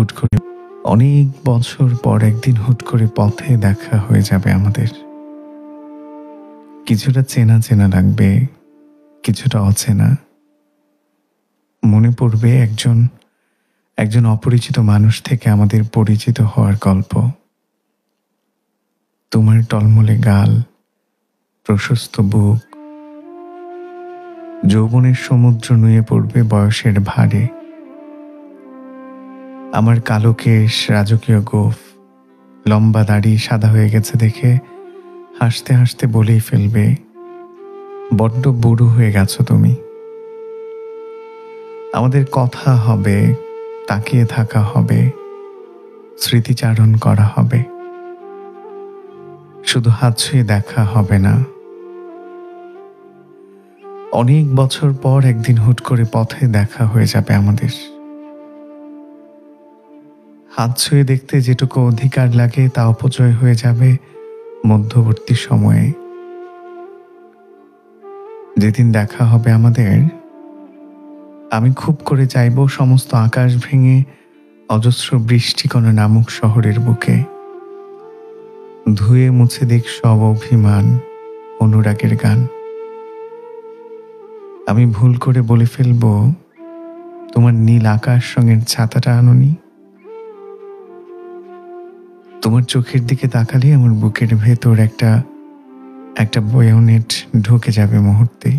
হুট করে অনেক বছর পর একদিন হুট করে পথে দেখা হয়ে যাবে আমাদের। কিছুটা চেনা চেনা লাগবে, কিছুটা অচেনা। মনে পড়বে একজন একজন অপরিচিত মানুষ থেকে আমাদের পরিচিত হওয়ার গল্প। তোমার টলমলে গাল, প্রশস্ত বুক, যৌবনের সমুদ্র নুয়ে পড়বে বয়সের ভারে। আমার কালো কেশ, রাজকীয় গোঁফ, লম্বা দাড়ি সাদা হয়ে গেছে দেখে হাসতে হাসতে বলেই ফেলবে, বড্ড বুড়ো হয়ে গেছো তুমি। আমাদের কথা হবে, তাকিয়ে থাকা হবে, স্মৃতিচারণ করা হবে, শুধু হাত ছুঁয়ে দেখা হবে না। অনেক বছর পর একদিন হুট করে পথে দেখা হয়ে যাবে আমাদের। হাত ছুঁয়ে দেখতে যেটুকু অধিকার লাগে তা অপচয় হয়ে যাবে মধ্যবর্তী সময়ে। যেদিন দেখা হবে আমাদের, আমি খুব করে চাইব সমস্ত আকাশ ভেঙে অজস্র বৃষ্টিকণা নামক শহরের বুকে ধুয়ে মুছে দিক সব অভিমান, অনুরাগের গান। আমি ভুল করে বলে ফেলব, তোমার নীল আকাশ রঙের ছাতাটা আনোনি। তোমার চোখের দিকে তাকালে আমার বুকের ভেতর একটা বয়নেট ঢুকে যাবে মুহূর্তেই।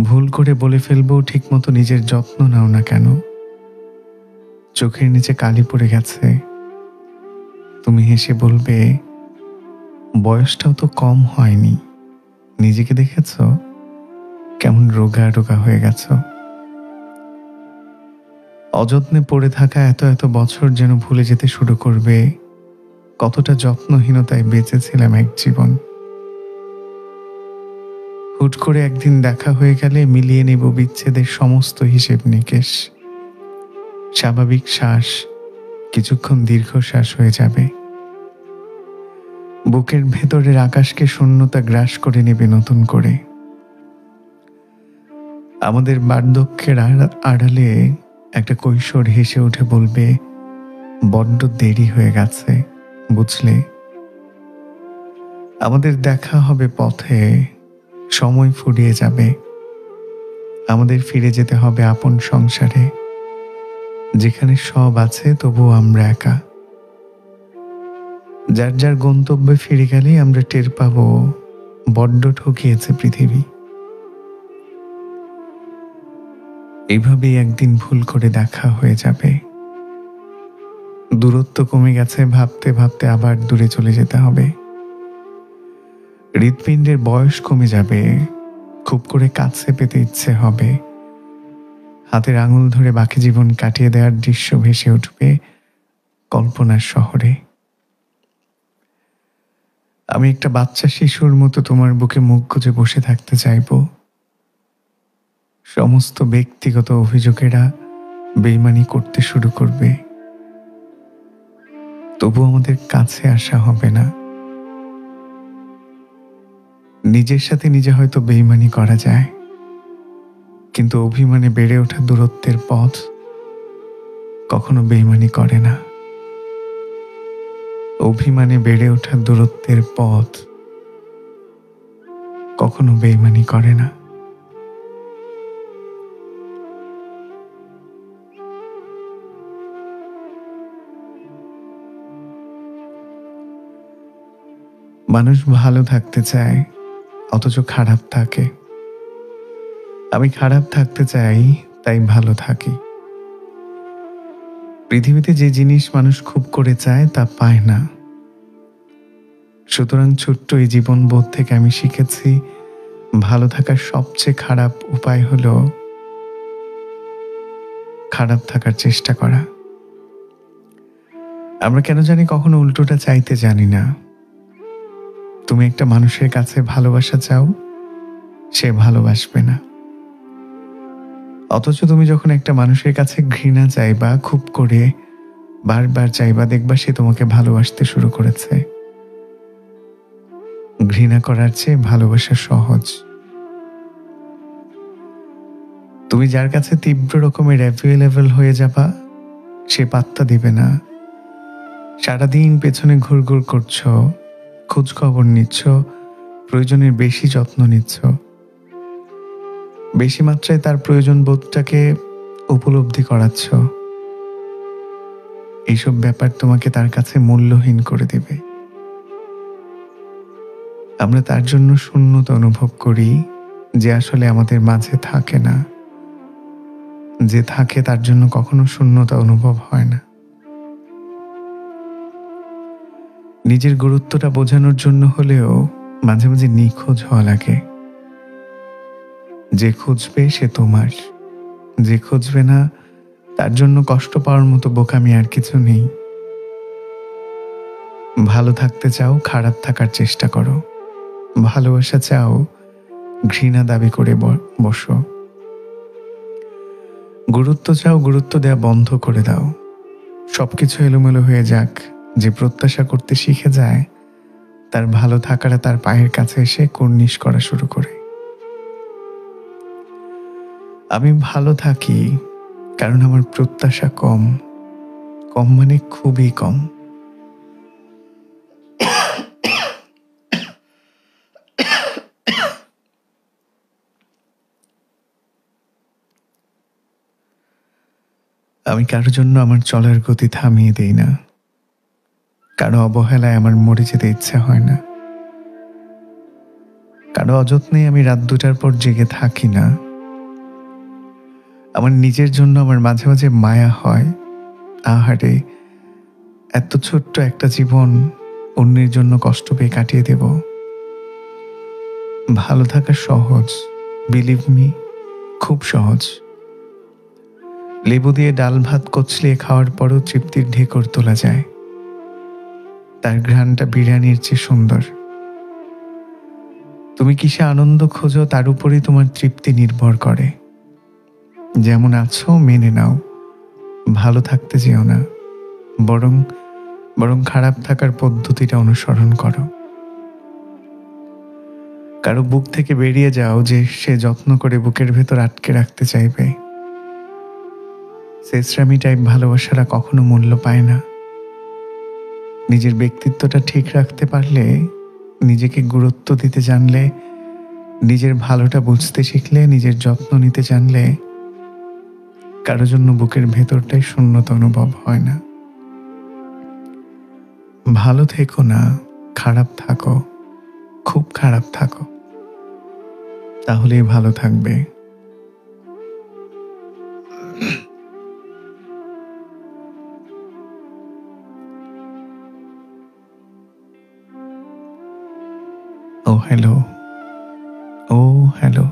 ভুল করে বলে ফেলবো, ঠিক মতো নিজের যত্ন নাও না কেন, চোখের নিচে কালি পড়ে গেছে। তুমি হেসে বলবে, বয়সটাও তো কম হয়নি, নিজেকে দেখেছ কেমন রোগা রোগা হয়ে গেছ। অযত্নে পড়ে থাকা এত এত বছর যেন ভুলে যেতে শুরু করবে কতটা যত্নহীনতায় বেঁচেছিলাম এক জীবন। হুট করে একদিন দেখা হয়ে গেলে মিলিয়ে নেব বিচ্ছেদের সমস্ত হিসেব নিকেশ। স্বাভাবিক শ্বাস কিছুক্ষণ দীর্ঘশ্বাস হয়ে যাবে। বুকের ভেতরের আকাশকে শূন্যতা গ্রাস করে নেবে নতুন করে। আমাদের বার্ধক্যের আড়ালে একটা কৈশোর হেসে উঠে বলবে, বড্ড দেরি হয়ে গেছে বুঝলে। আমাদের দেখা হবে পথে, সময় ফুরিয়ে যাবে। আমাদের ফিরে যেতে হবে আপন সংসারে, যেখানে সব আছে তবুও আমরা একা। যার যার গন্তব্যে ফিরে গেলেই আমরা টের পাবো বড্ড ঠকিয়েছে পৃথিবী। এইভাবেই একদিন ভুল করে দেখা হয়ে যাবে। দূরত্ব কমে গেছে ভাবতে ভাবতে আবার দূরে চলে যেতে হবে। হৃৎপিণ্ডের বয়স কমে যাবে, খুব করে কাছে পেতে ইচ্ছে হবে। হাতের আঙুল ধরে বাকি জীবন কাটিয়ে দেওয়ার দৃশ্য ভেসে উঠবে কল্পনার শহরে। আমি একটা বাচ্চা শিশুর মতো তোমার বুকে মুখ গুজে বসে থাকতে চাইব। সমস্ত ব্যক্তিগত অভিযোগেরা বেইমানি করতে শুরু করবে, তবু আমাদের কাছে আসা হবে না। নিজের সাথে নিজে হয়তো বেইমানি করা যায়, কিন্তু অভিমানে বেড়ে ওঠা দূরত্বের পথ কখনো বেইমানি করে না। অভিমানে বেড়ে ওঠা দূরত্বের পথ কখনো বেইমানি করে না। মানুষ ভালো থাকতে চায়, অথচ খারাপ থাকে। আমি খারাপ থাকতে চাই, তাই ভালো থাকি। পৃথিবীতে যে জিনিস মানুষ খুব করে চায় তা পায় না। সুতরাং ছোট্ট এই জীবনবোধ থেকে আমি শিখেছি, ভালো থাকার সবচেয়ে খারাপ উপায় হলো খারাপ থাকার চেষ্টা করা। আমরা কেন জানি কখনো উল্টোটা চাইতে জানি না। তুমি একটা মানুষের কাছে ভালোবাসা চাও, সে ভালোবাসবে না। অথচ তুমি যখন একটা মানুষের কাছে ঘৃণা চাইবা, খুব করে বারবার চাইবা, দেখবা সে তোমাকে ভালোবাসতে শুরু করেছে। ঘৃণা করার চেয়ে ভালোবাসা সহজ। তুমি যার কাছে তীব্র রকমের অ্যাভেলেবল হয়ে যাবা, সে পাত্তা দিবে না। সারাদিন পেছনে ঘুরঘুর করছ, খোঁজ খবর নিচ্ছ, প্রয়োজনের বেশি যত্ন নিচ্ছ, বেশি মাত্রায় তার প্রয়োজন বোধটাকে উপলব্ধি করাচ্ছ। এইসব ব্যাপার তোমাকে তার কাছে মূল্যহীন করে দেবে। আমরা তার জন্য শূন্যতা অনুভব করি, যে আসলে আমাদের মাঝে থাকে না। যে থাকে তার জন্য কখনো শূন্যতা অনুভব হয় না। নিজের গুরুত্বটা বোঝানোর জন্য হলেও মাঝে মাঝে নিখোঁজ হওয়া লাগে। যে খুঁজবে সে তোমার, যে খুঁজবে না তার জন্য কষ্ট পাওয়ার মতো বোকামি আর কিছু নেই। ভালো থাকতে চাও, খারাপ থাকার চেষ্টা করো। ভালোবাসা চাও, ঘৃণা দাবি করে বসো। গুরুত্ব চাও, গুরুত্ব দেওয়া বন্ধ করে দাও। সবকিছু এলোমেলো হয়ে যাক। যে প্রত্যাশা করতে শিখে যায়, তার ভালো থাকাটা তার পায়ের কাছে এসে কুর্নিশ করা শুরু করে। আমি ভালো থাকি কারণ আমার প্রত্যাশা কম। কম মানে খুবই কম। আমি কারোর জন্য আমার চলার গতি থামিয়ে দেই না। কারো অবহেলায় আমার মরে যেতে ইচ্ছা হয় না। কারো অযত্নে আমি রাত 2টার পর জেগে থাকি না। আমার নিজের জন্য আমার মাঝে মাঝে মায়া হয়। আহারে, এত ছোট্ট একটা জীবন অন্যের জন্য কষ্ট পেয়ে কাটিয়ে দেব। ভালো থাকা সহজ, বিলিভ মি, খুব সহজ। লেবু দিয়ে ডাল ভাত কচলিয়ে খাওয়ার পরও তৃপ্তির ঢেকর তোলা যায়। তার ঘ্রাণটা বিরিয়ানির চেয়ে সুন্দর। তুমি কিসে আনন্দ খোঁজো তার উপরেই তোমার তৃপ্তি নির্ভর করে। যেমন আছো মেনে নাও, ভালো থাকতে যেও না, বরং বরং খারাপ থাকার পদ্ধতিটা অনুসরণ করো। কারো বুক থেকে বেরিয়ে যাও যে সে যত্ন করে বুকের ভেতর আটকে রাখতে চাইবে। শেষরামি টাইপ ভালোবাসারা কখনো মূল্য পায় না। নিজের ব্যক্তিত্বটা ঠিক রাখতে পারলে, নিজেকে গুরুত্ব দিতে জানলে, নিজের ভালোটা বুঝতে শিখলে, নিজের যত্ন নিতে জানলে, কারো জন্য বুকের ভেতরটাই শূন্যতা অনুভব হয় না। ভালো থেকো না, খারাপ থাকো, খুব খারাপ থাকো, তাহলেই ভালো থাকবে। ও হ্যালো, ও হ্যালো।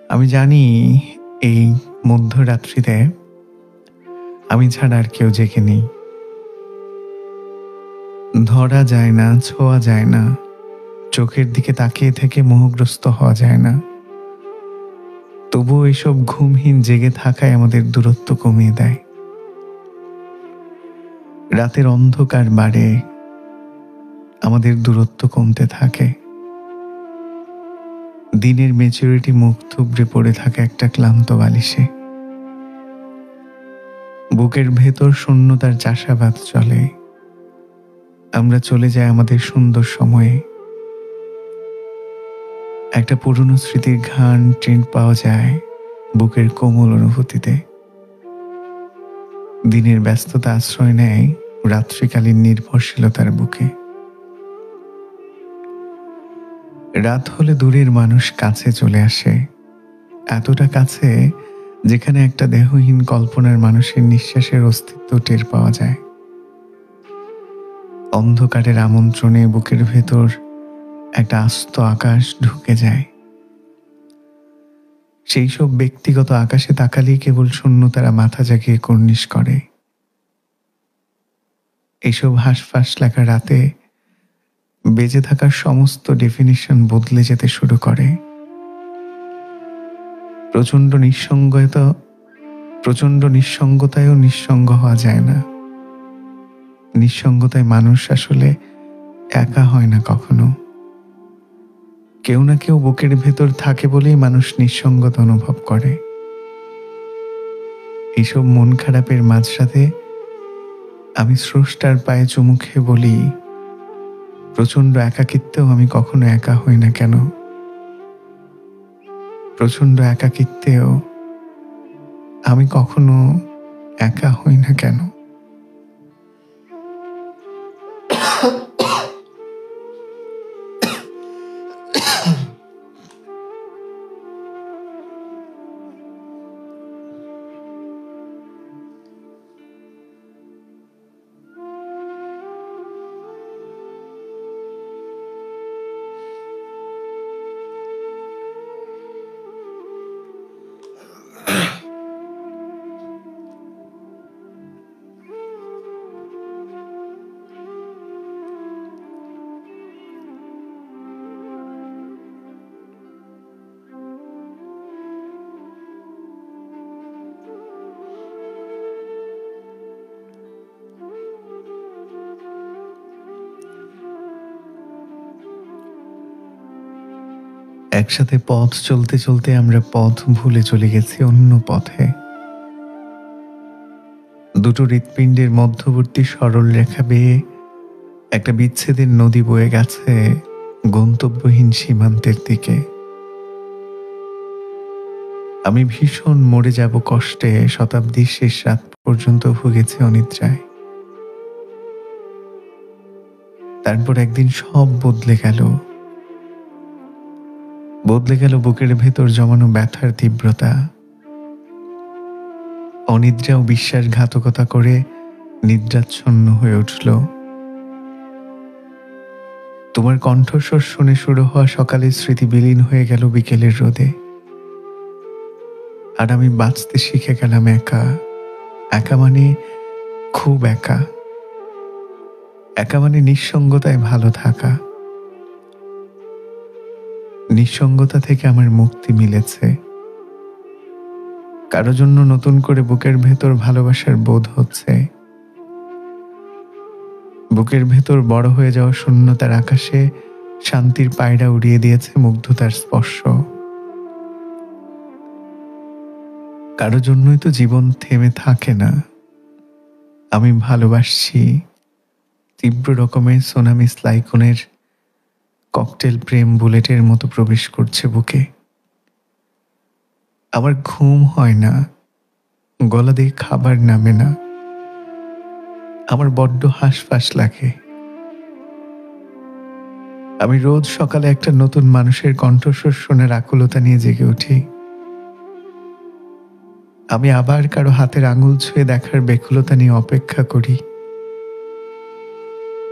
আমি জানি এই মধ্যরাত্রিতে আমি ছাড়া আর কেউ জেগে নেই। ধরা যায় না, ছোঁয়া যায় না, চোখের দিকে তাকিয়ে থেকে মোহগ্রস্ত হওয়া যায় না। তবুও এইসব ঘুমহীন জেগে থাকায় আমাদের দূরত্ব কমিয়ে দেয়। রাতের অন্ধকার বাড়ে, আমাদের দূরত্ব কমতে থাকে। দিনের ম্যাচুরিটি মুখ থুবড়ে পড়ে থাকে একটা ক্লান্ত বালিশে। বুকের ভেতর শূন্যতার চাষাবাদ চলে। আমরা চলে যাই আমাদের সুন্দর সময়ে। একটা পুরনো স্মৃতির ঘ্রাণ ট্রেন্ড পাওয়া যায় বুকের কোমল অনুভূতিতে। দিনের ব্যস্ততা আশ্রয় নেয় রাত্রিকালীন নির্ভরশীলতার বুকে। রাত হলে দূরের মানুষ কাছে চলে আসে, এতটা কাছে যেখানে একটা দেহহীন কল্পনার মানুষের নিঃশ্বাসের অস্তিত্ব টের পাওয়া যায়। অন্ধকারের আমন্ত্রণে বুকের ভেতর একটা আস্ত আকাশ ঢুকে যায়। সেই সব ব্যক্তিগত আকাশে তাকালেই কেবল শূন্যতারা মাথা জাগিয়ে কুর্নিশ করে। এইসব হাঁসফাঁস লেখা রাতে বেঁচে থাকার সমস্ত ডেফিনিশন বদলে যেতে শুরু করে। প্রচন্ড নিঃসঙ্গতায়ও নিঃসঙ্গ হওয়া যায় না। নিঃসঙ্গতায় মানুষ আসলে একা হয় না কখনো। কেউ না কেউ বুকের ভেতর থাকে বলেই মানুষ নিঃসঙ্গতা অনুভব করে। এইসব মন খারাপের মাঝরাতে আমি স্রষ্টার পায়ে চুমু খেয়ে বলি, প্রচণ্ড একাকিত্বেও আমি কখনো একা হই না কেন? প্রচণ্ড একাকিত্বেও আমি কখনো একা হই না কেন? একসাথে পথ চলতে চলতে আমরা পথ ভুলে চলে গেছি অন্য পথে। দুটো হৃৎপিণ্ডের মধ্যবর্তী সরল রেখা বেয়ে একটা বিচ্ছেদের নদী বয়ে গেছে গন্তব্যহীন সীমান্তের দিকে। আমি ভীষণ মরে যাব কষ্টে শতাব্দীর শেষ রাত পর্যন্ত ভুগেছি অনিদ্রায়। তারপর একদিন সব বদলে গেল। বদলে গেল বুকের ভেতর জমানো ব্যথার তীব্রতা। অনিদ্রা ও বিশ্বাসঘাতকতা করে নিদ্রাচ্ছন্ন হয়ে উঠল। তোমার কণ্ঠস্বর শুনে শুরু হওয়া সকালের স্মৃতি বিলীন হয়ে গেল বিকেলের রোদে। আর আমি বাঁচতে শিখে গেলাম একা। একা মানে খুব একা। একা মানে নিঃসঙ্গতায় ভালো থাকা। নিঃসঙ্গতা থেকে আমার মুক্তি মিলেছে। কারো জন্য নতুন করে বুকের ভেতর ভালোবাসার বোধ হচ্ছে। বুকের ভেতর বড় হয়ে যাওয়া শূন্যতার আকাশে শান্তির পায়রা উড়িয়ে দিয়েছে মুগ্ধতার স্পর্শ। কারো জন্যই তো জীবন থেমে থাকে না। আমি ভালোবাসছি। তীব্র রকমের সোনামি স্লাইকনের ককটেল প্রেম বুলেটের মতো প্রবেশ করছে বুকে। আমার ঘুম হয় না, গলা দিয়ে খাবার নামে না। আমার বড্ড হাঁসফাঁস লাগে। আমি রোজ সকালে একটা নতুন মানুষের কণ্ঠস্বর শুনে আকুলতা নিয়ে জেগে উঠি। আমি আবার কারো হাতের আঙুল ছুঁয়ে দেখার বেকুলতা নিয়ে অপেক্ষা করি।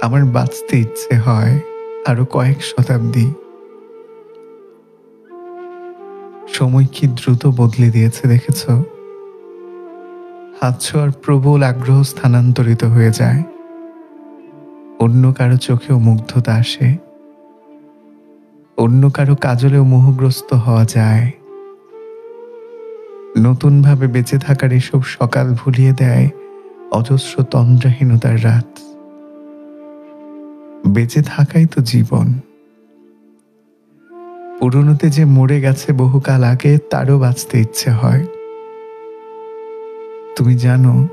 আমার বাঁচতে ইচ্ছে হয় আরো কয়েক শতাব্দী। সময় কি দ্রুত বদলে দিয়েছে দেখেছ? হাত ছোঁয়ার প্রবল আগ্রহ স্থানান্তরিত হয়ে যায়। অন্য কারো চোখেও মুগ্ধতা আসে। অন্য কারো কাজলেও মোহগ্রস্ত হওয়া যায়। নতুনভাবে বেঁচে থাকার এসব সকাল ভুলিয়ে দেয় অজস্র তন্দ্রাহীনতার রাত। বেঁচে থাকাই তো জীবন। পুরনোতে যে মরে গেছে বহুকাল আগে তারও বাঁচতে ইচ্ছে হয়। তুমি জানো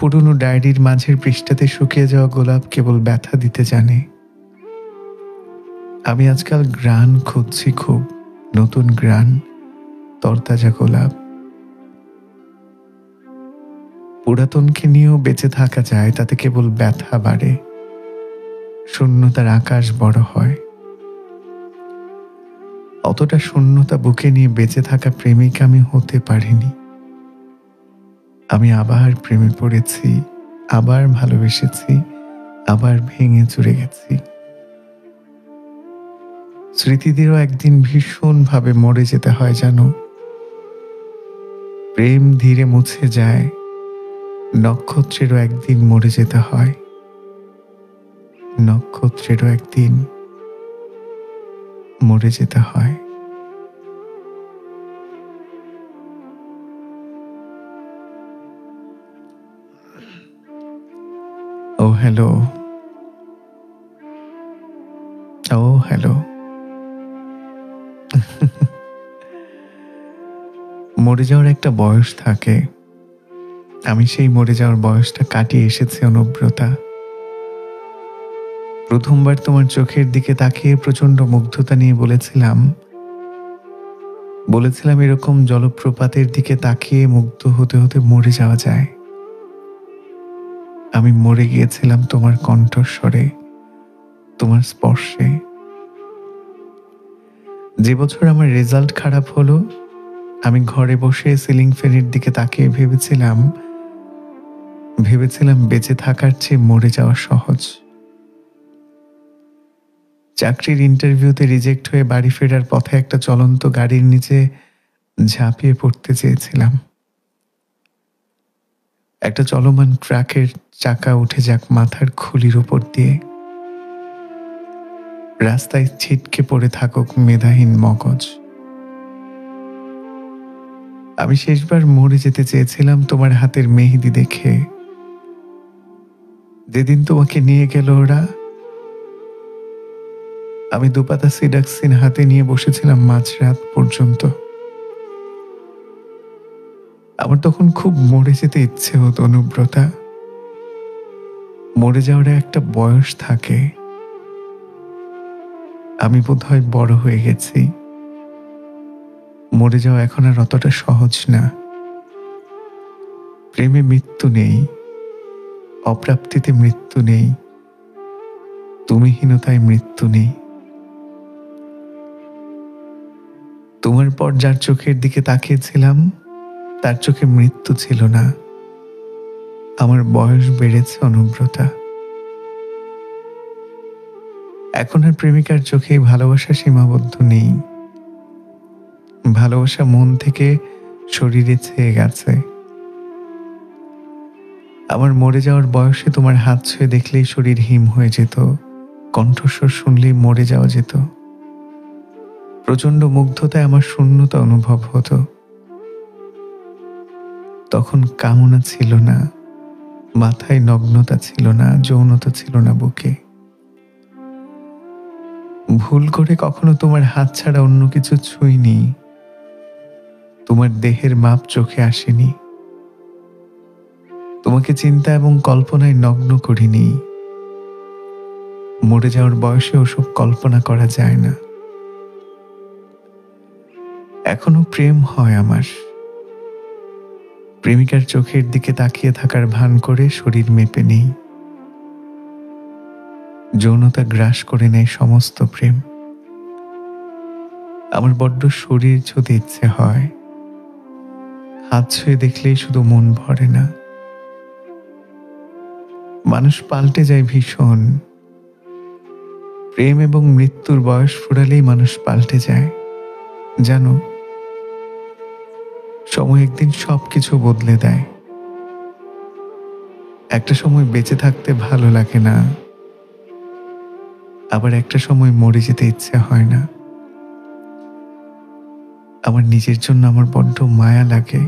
পুরনো ডায়েরির মাঝের পৃষ্ঠাতে শুকিয়ে যাওয়া গোলাপ কেবল ব্যথা দিতে জানে। আমি আজকাল ঘ্রাণ খুঁজছি, খুব নতুন ঘ্রাণ, তরতাজা গোলাপ। পুরাতনকে নিয়েও বেঁচে থাকা যায়, তাতে কেবল ব্যথা বাড়ে, শূন্যতার আকাশ বড় হয়। অতটা শূন্যতা বুকে নিয়ে বেঁচে থাকা প্রেমিক আমি হতে পারিনি। আমি আবার প্রেমে পড়েছি, আবার ভালোবেসেছি, আবার ভেঙে চুরে গেছি। স্মৃতিদেরও একদিন ভীষণভাবে মরে যেতে হয় জানো। প্রেম ধীরে মুছে যায়, নক্ষত্রেরও একদিন মরে যেতে হয়। নক্ষত্রেরও একদিন মরে যেতে হয়। ও হ্যালো, ও হ্যালো। মরে যাওয়ার একটা বয়স থাকে। আমি সেই মরে যাওয়ার বয়সটা কাটিয়ে এসেছি অনুব্রতা। প্রথমবার তোমার চোখের দিকে তাকিয়ে প্রচন্ড মুগ্ধতা নিয়ে বলেছিলাম এরকম জলপ্রপাতের দিকে তাকিয়ে মুগ্ধ হতে হতে মরে যাওয়া যায়। আমি মরে গিয়েছিলাম তোমার কণ্ঠস্বরে, তোমার স্পর্শে। যে বছর আমার রেজাল্ট খারাপ হলো, আমি ঘরে বসে সিলিং ফ্যানের দিকে তাকিয়ে ভেবেছিলাম বেঁচে থাকার চেয়ে মরে যাওয়া সহজ। চাকরির ইন্টারভিউতে রিজেক্ট হয়ে বাড়ি ফেরার পথে একটা চলন্ত গাড়ির নিচে ঝাঁপিয়ে পড়তে চেয়েছিলাম। একটা চলমান ট্রাকের চাকা উঠে যাক মাথার খুলির উপর দিয়ে, রাস্তায় ছিটকে পড়ে থাকুক মেধাহীন মগজ। আমি শেষবার মরে যেতে চেয়েছিলাম তোমার হাতের মেহেদি দেখে। যেদিন তোমাকে নিয়ে গেল ওরা, আমি দুপাতা সিডাক্সিন হাতে নিয়ে বসেছিলাম মাঝরাত পর্যন্ত। আমার তখন খুব মরে যেতে ইচ্ছে হতো অনুব্রতা। মরে যাওয়ার একটা বয়স থাকে। আমি বোধহয় বড় হয়ে গেছি। মরে যাওয়া এখন আর অতটা সহজ না। প্রেমে মৃত্যু নেই, অপ্রাপ্তিতে মৃত্যু নেই, তুমিহীনতায় মৃত্যু নেই। তোমার পর যার চোখের দিকে তাকিয়েছিলাম, তার চোখে মৃত্যু ছিল না। আমার বয়স বেড়েছে অনুব্রতা। এখন আর প্রেমিকার চোখে ভালোবাসা সীমাবদ্ধ নেই। ভালোবাসা মন থেকে শরীরে ছেয়ে গেছে। আমার মরে যাওয়ার বয়সে তোমার হাত ছুঁয়ে দেখলেই শরীর হিম হয়ে যেত, কণ্ঠস্বর শুনলেই মরে যাওয়া যেত। প্রচন্ড মুগ্ধতায় আমার শূন্যতা অনুভব হতো। তখন কামনা ছিল না, মাথায় নগ্নতা ছিল না, যৌনতা ছিল না বুকে। ভুল করে কখনো তোমার হাত ছাড়া অন্য কিছু ছুঁইনি। তোমার দেহের মাপ চোখে আসেনি। তোমাকে চিন্তা এবং কল্পনায় নগ্ন করিনি। মরে যাওয়ার বয়সে ওসব কল্পনা করা যায় না। এখনো প্রেম হয় আমার। প্রেমিকার চোখের দিকে তাকিয়ে থাকার ভান করে শরীর মেপে নেই। যৌনতা গ্রাস করে নেয় সমস্ত প্রেম। আমার বড্ড শরীর ছুঁতে ইচ্ছে হয়। হাত ছুঁয়ে দেখলেই শুধু মন ভরে না। মানুষ পাল্টে যায় ভীষণ। প্রেম এবং মৃত্যুর বয়স ফুরালেই মানুষ পাল্টে যায়। জানো, সময় একদিন সবকিছু বদলে দেয়। একটা সময় বেঁচে থাকতে ভালো লাগে না, আবার একটা সময় মরে যেতে ইচ্ছে হয় না। আমার নিজের জন্য আমার বড্ড মায়া লাগে।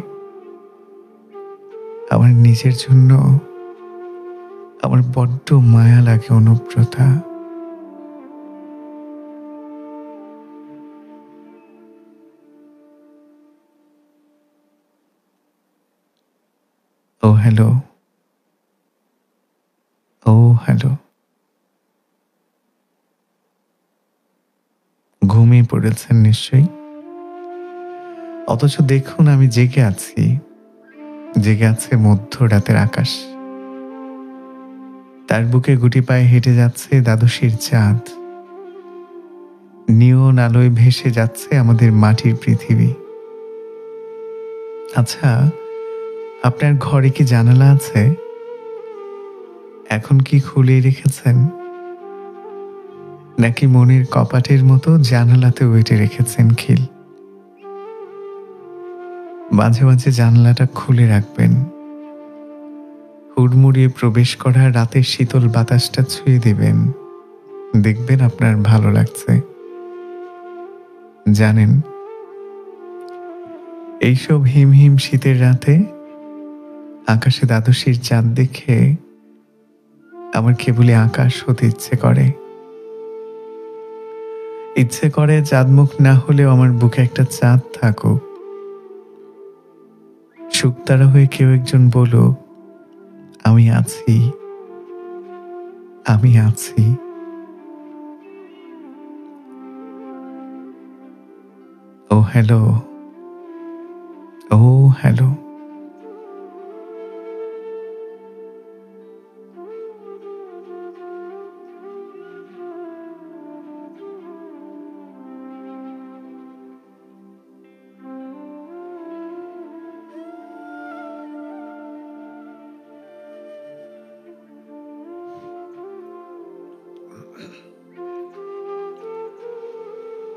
আমার নিজের জন্য আমার বড্ড মায়া লাগে অনুব্রতা। ও হ্যালো, ও হ্যালো। ঘুমিয়ে পড়েছেন নিশ্চয়ই। অথচ দেখুন আমি জেগে আছি। জেগে আছে মধ্যরাতের আকাশ। তার বুকে গুটি পায়ে হেঁটে যাচ্ছে দ্বাদশীর চাঁদ। নিয়ন আলোয় ভেসে যাচ্ছে আমাদের মাটির পৃথিবী। আচ্ছা, আপনার ঘরে কি জানালা আছে? এখন কি খুলে রেখেছেন, নাকি মনের কপাটের মতো জানালাতে ওইটে রেখেছেন খিল? মাঝে মাঝে জানালাটা খুলে রাখবেন। হুড়মুড়িয়ে প্রবেশ করা রাতের শীতল বাতাসটা ছুঁয়ে দেবেন। দেখবেন আপনার ভালো লাগছে। জানেন, এইসব হিম হিম শীতের রাতে আকাশে দ্বাদশীর চাঁদ দেখে আমার কেবলই আকাশ হতে ইচ্ছে করে। ইচ্ছে করে চাঁদমুখ না হলেও আমার বুকে একটা চাঁদ থাকুক। শুকতারা হয়ে কেউ একজন বলো, আমি আছি, আমি আছি। ও হ্যালো, ও হ্যালো।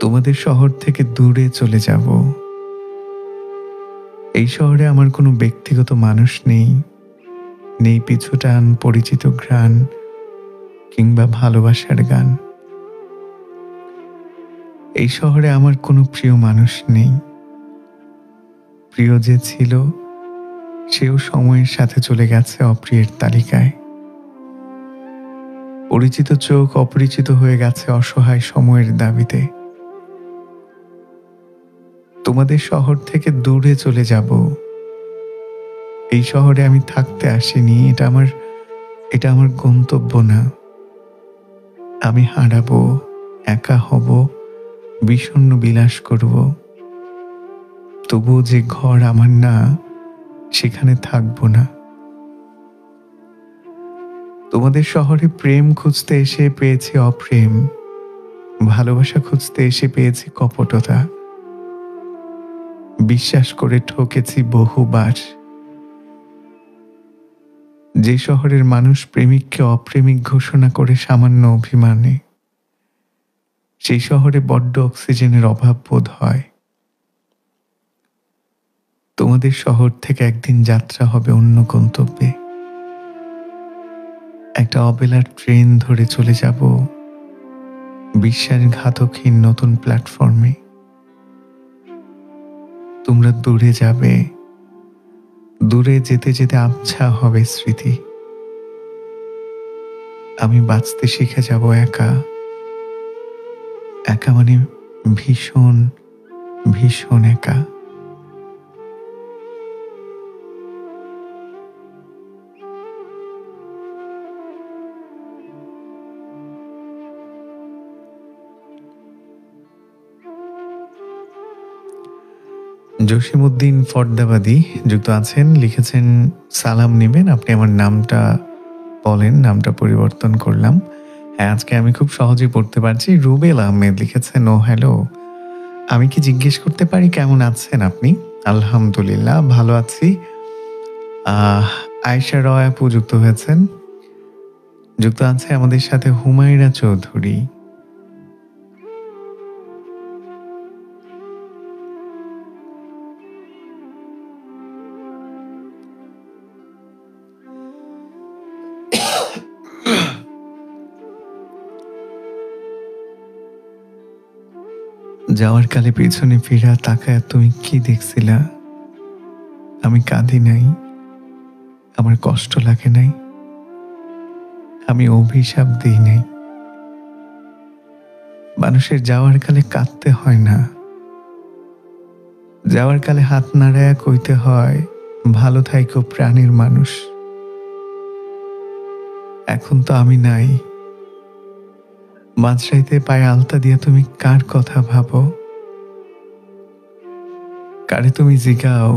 তোমাদের শহর থেকে দূরে চলে যাব। এই শহরে আমার কোনো ব্যক্তিগত মানুষ নেই, নেই পিছুটান, পরিচিত ঘ্রাণ কিংবা ভালোবাসার গান। এই শহরে আমার কোনো প্রিয় মানুষ নেই। প্রিয় যে ছিল সেও সময়ের সাথে চলে গেছে অপ্রিয়ের তালিকায়। পরিচিত চোখ অপরিচিত হয়ে গেছে অসহায় সময়ের দাবিতে। তোমাদের শহর থেকে দূরে চলে যাব। এই শহরে আমি থাকতে আসিনি, এটা আমার গন্তব্য না। আমি হারাবো, একা হব, বিষণ্ণ বিলাস করব। তবুও যে ঘর আমার না, সেখানে থাকবো না। তোমাদের শহরে প্রেম খুঁজতে এসে পেয়েছি অপ্রেম, ভালোবাসা খুঁজতে এসে পেয়েছি কপটতা। বিশ্বাস করে ঠকেছি বহুবার। যে শহরের মানুষ প্রেমিককে অপ্রেমিক ঘোষণা করে সামান্য অভিমানে, সেই শহরে বড্ড অক্সিজেনের অভাব বোধ হয়। তোমাদের শহর থেকে একদিন যাত্রা হবে অন্য গন্তব্যে। একটা অবেলার ট্রেন ধরে চলে যাব বিশ্বাসঘাতকহীন নতুন প্ল্যাটফর্মে। তোমরা দূরে যাবে, দূরে যেতে যেতে আবছা হবে স্মৃতি। আমি বাঁচতে শিখে যাব একা, একা মানে ভীষণ ভীষণ একা। জসিমউদ্দিন ফর্দাবাদী যুক্ত আছেন, লিখেছেন সালাম নেবেন, আপনি আমার নামটা বলেন, নামটা পরিবর্তন করলাম। হ্যাঁ, আজকে আমি খুব সহজেই পড়তে পারছি। রুবেল আহমেদ লিখেছেন, ও হ্যালো, আমি কি জিজ্ঞেস করতে পারি কেমন আছেন আপনি? আলহামদুলিল্লাহ ভালো আছি। আহ আয়েশা রয় আপু যুক্ত হয়েছেন, যুক্ত আছে আমাদের সাথে হুমায়রা চৌধুরী। যাওয়ার কালে পেছনে ফিরা তাকায় তুমি কি দেখছিলা? আমি কাঁদি নাই, আমার কষ্ট লাগে নাই, আমি অভিশাপ দিই নাই। মানুষের যাওয়ার কালে কাঁদতে হয় না, যাওয়ার কালে হাত নাড়ায়া কইতে হয় ভালো থাইকো প্রাণের মানুষ। এখন তো আমি নাই, মাঝরাইতে পায়ে আলতা দিয়া তুমি কার কথা ভাবো? কারে তুমি জিগাও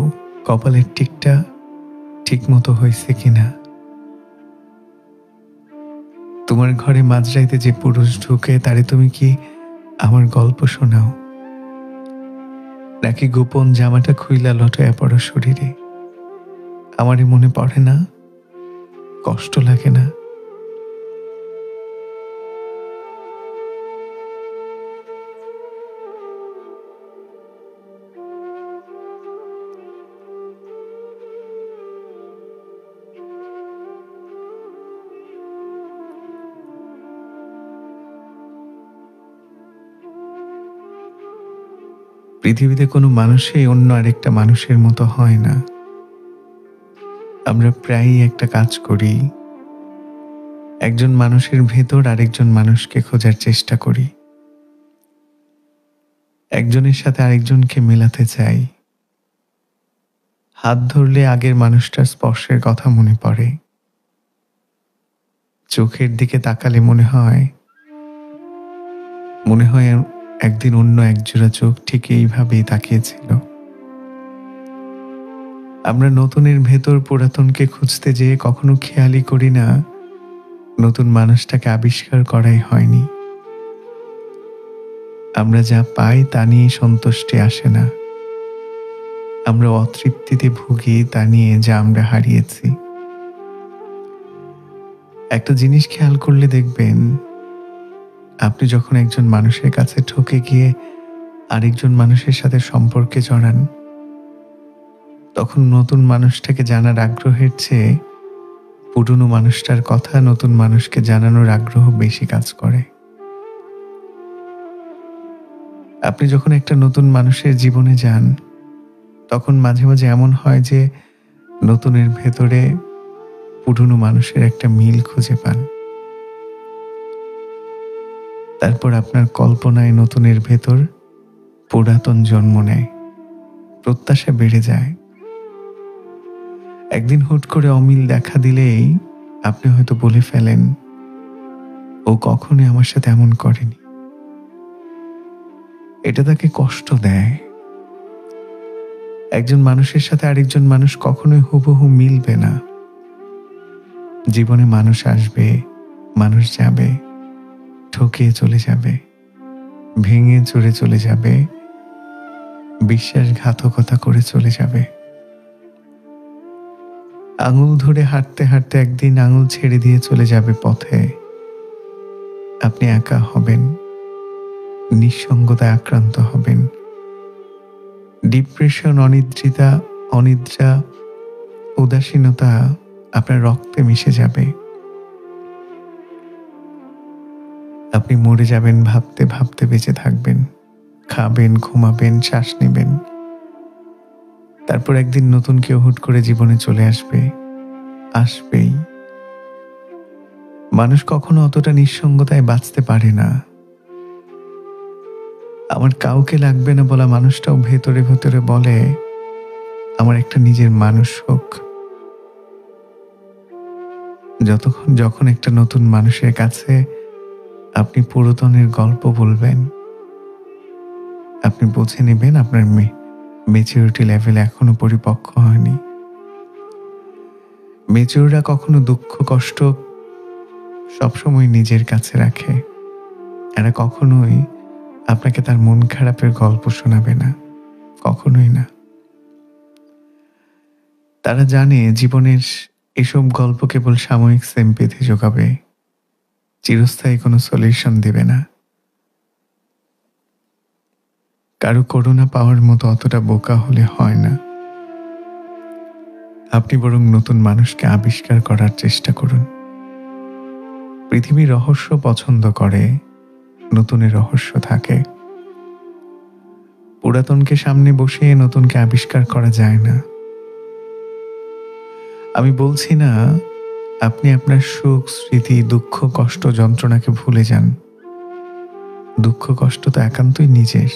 কপালের টিকটা ঠিক মতো হয়েছে কিনা? তোমার ঘরে মাঝরাইতে যে পুরুষ ঢুকে তারে তুমি কি আমার গল্প শোনাও, নাকি গোপন জামাটা খুইলা লটয়া পড়ো শরীরে? আমারই মনে পড়ে না, কষ্ট লাগে না? পৃথিবীতে কোনো মানুষই অন্য আরেকটা মানুষের মতো হয় না। আমরা প্রায়ই একটা কাজ করি, একজন মানুষের ভেতর আরেকজন মানুষকে খোঁজার চেষ্টা করি, একজনের সাথে আরেকজনকে মেলাতে চাই। হাত ধরলে আগের মানুষটার স্পর্শের কথা মনে পড়ে। চোখের দিকে তাকালে মনে হয় একদিন অন্য একজোড়া চোখ ঠিক এইভাবেই তাকিয়েছিল। আমরা নতুনের ভেতর পুরাতনকে খুঁজতে যেয়ে কখনো খেয়ালই করি না নতুন মানুষটাকে আবিষ্কার করাই হয়নি। আমরা যা পাই তা নিয়ে সন্তুষ্টি আসে না, আমরা অতৃপ্তিতে ভুগি তা নিয়ে যা আমরা হারিয়েছি। একটা জিনিস খেয়াল করলে দেখবেন, আপনি যখন একজন মানুষের কাছে ঠকে গিয়ে আরেকজন মানুষের সাথে সম্পর্কে জড়ান, তখন নতুন মানুষটাকে জানার আগ্রহের চেয়ে পুরনো মানুষটার কথা নতুন মানুষকে জানানোর আগ্রহ বেশি কাজ করে। আপনি যখন একটা নতুন মানুষের জীবনে যান, তখন মাঝে মাঝে এমন হয় যে নতুনের ভেতরে পুরনো মানুষের একটা মিল খুঁজে পান। তারপর আপনার কল্পনায় নতুনের ভেতর পুরাতন জন্ম নেয়, প্রত্যাশা বেড়ে যায়। একদিন হুট করে অমিল দেখা দিলেই আপনি হয়তো বলে ফেলেন, ও কখনোই আমার সাথে এমন করেনি। এটা তাকে কষ্ট দেয়। একজন মানুষের সাথে আরেকজন মানুষ কখনোই হুবহু মিলবে না। জীবনে মানুষ আসবে, মানুষ যাবে, ঠকিয়ে চলে যাবে, ভেঙে চুরে চলে যাবে, বিশ্বাসঘাতকতা করে চলে যাবে। আঙুল ধরে হাঁটতে হাঁটতে একদিন আঙুল ছেড়ে দিয়ে চলে যাবে পথে। আপনি একা হবেন, নিঃসঙ্গতায় আক্রান্ত হবেন। ডিপ্রেশন, অনিদ্রা, উদাসীনতা আপনার রক্তে মিশে যাবে। আপনি মরে যাবেন ভাবতে ভাবতে বেঁচে থাকবেন, খাবেন, ঘুমাবেন, শ্বাস নেবেন। তারপর একদিন নতুন কেউ হুট করে জীবনে চলে আসবেই। মানুষ কখনো অতটা নিঃসঙ্গতায় বাঁচতে পারে না। আমার কাউকে লাগবে না বলা মানুষটাও ভেতরে ভেতরে বলে, আমার একটা নিজের মানুষ হোক। যখন একটা নতুন মানুষের কাছে আপনি পুরাতনের গল্প বলবেন, আপনি বুঝে নেবেন আপনার মেচুরিটি লেভেল এখনো পরিপক্ক হয়নি। মেচুররা কখনো দুঃখ কষ্ট সবসময় নিজের কাছে রাখে। এরা কখনোই আপনাকে তার মন খারাপের গল্প শোনাবে না, কখনোই না। তারা জানে জীবনের এসব গল্প কেবল সাময়িক সিম্প্যাথি যোগাবে, চিরস্থায়ী কোনো সলিউশন দেবে না। কারো করুণা পাওয়ার মতো অতটা বোকা হলে হয় না। আপনি বরং নতুন মানুষকে আবিষ্কার করার চেষ্টা করুন। পৃথিবী রহস্য পছন্দ করে, নতুনের রহস্য থাকে। পুরাতনকে সামনে বসিয়ে নতুনকে আবিষ্কার করা যায় না। আমি বলছি না আপনি আপনার সুখ, স্মৃতি, দুঃখ, কষ্ট, যন্ত্রণাকে ভুলে যান। দুঃখ কষ্ট তো একান্তই নিজের।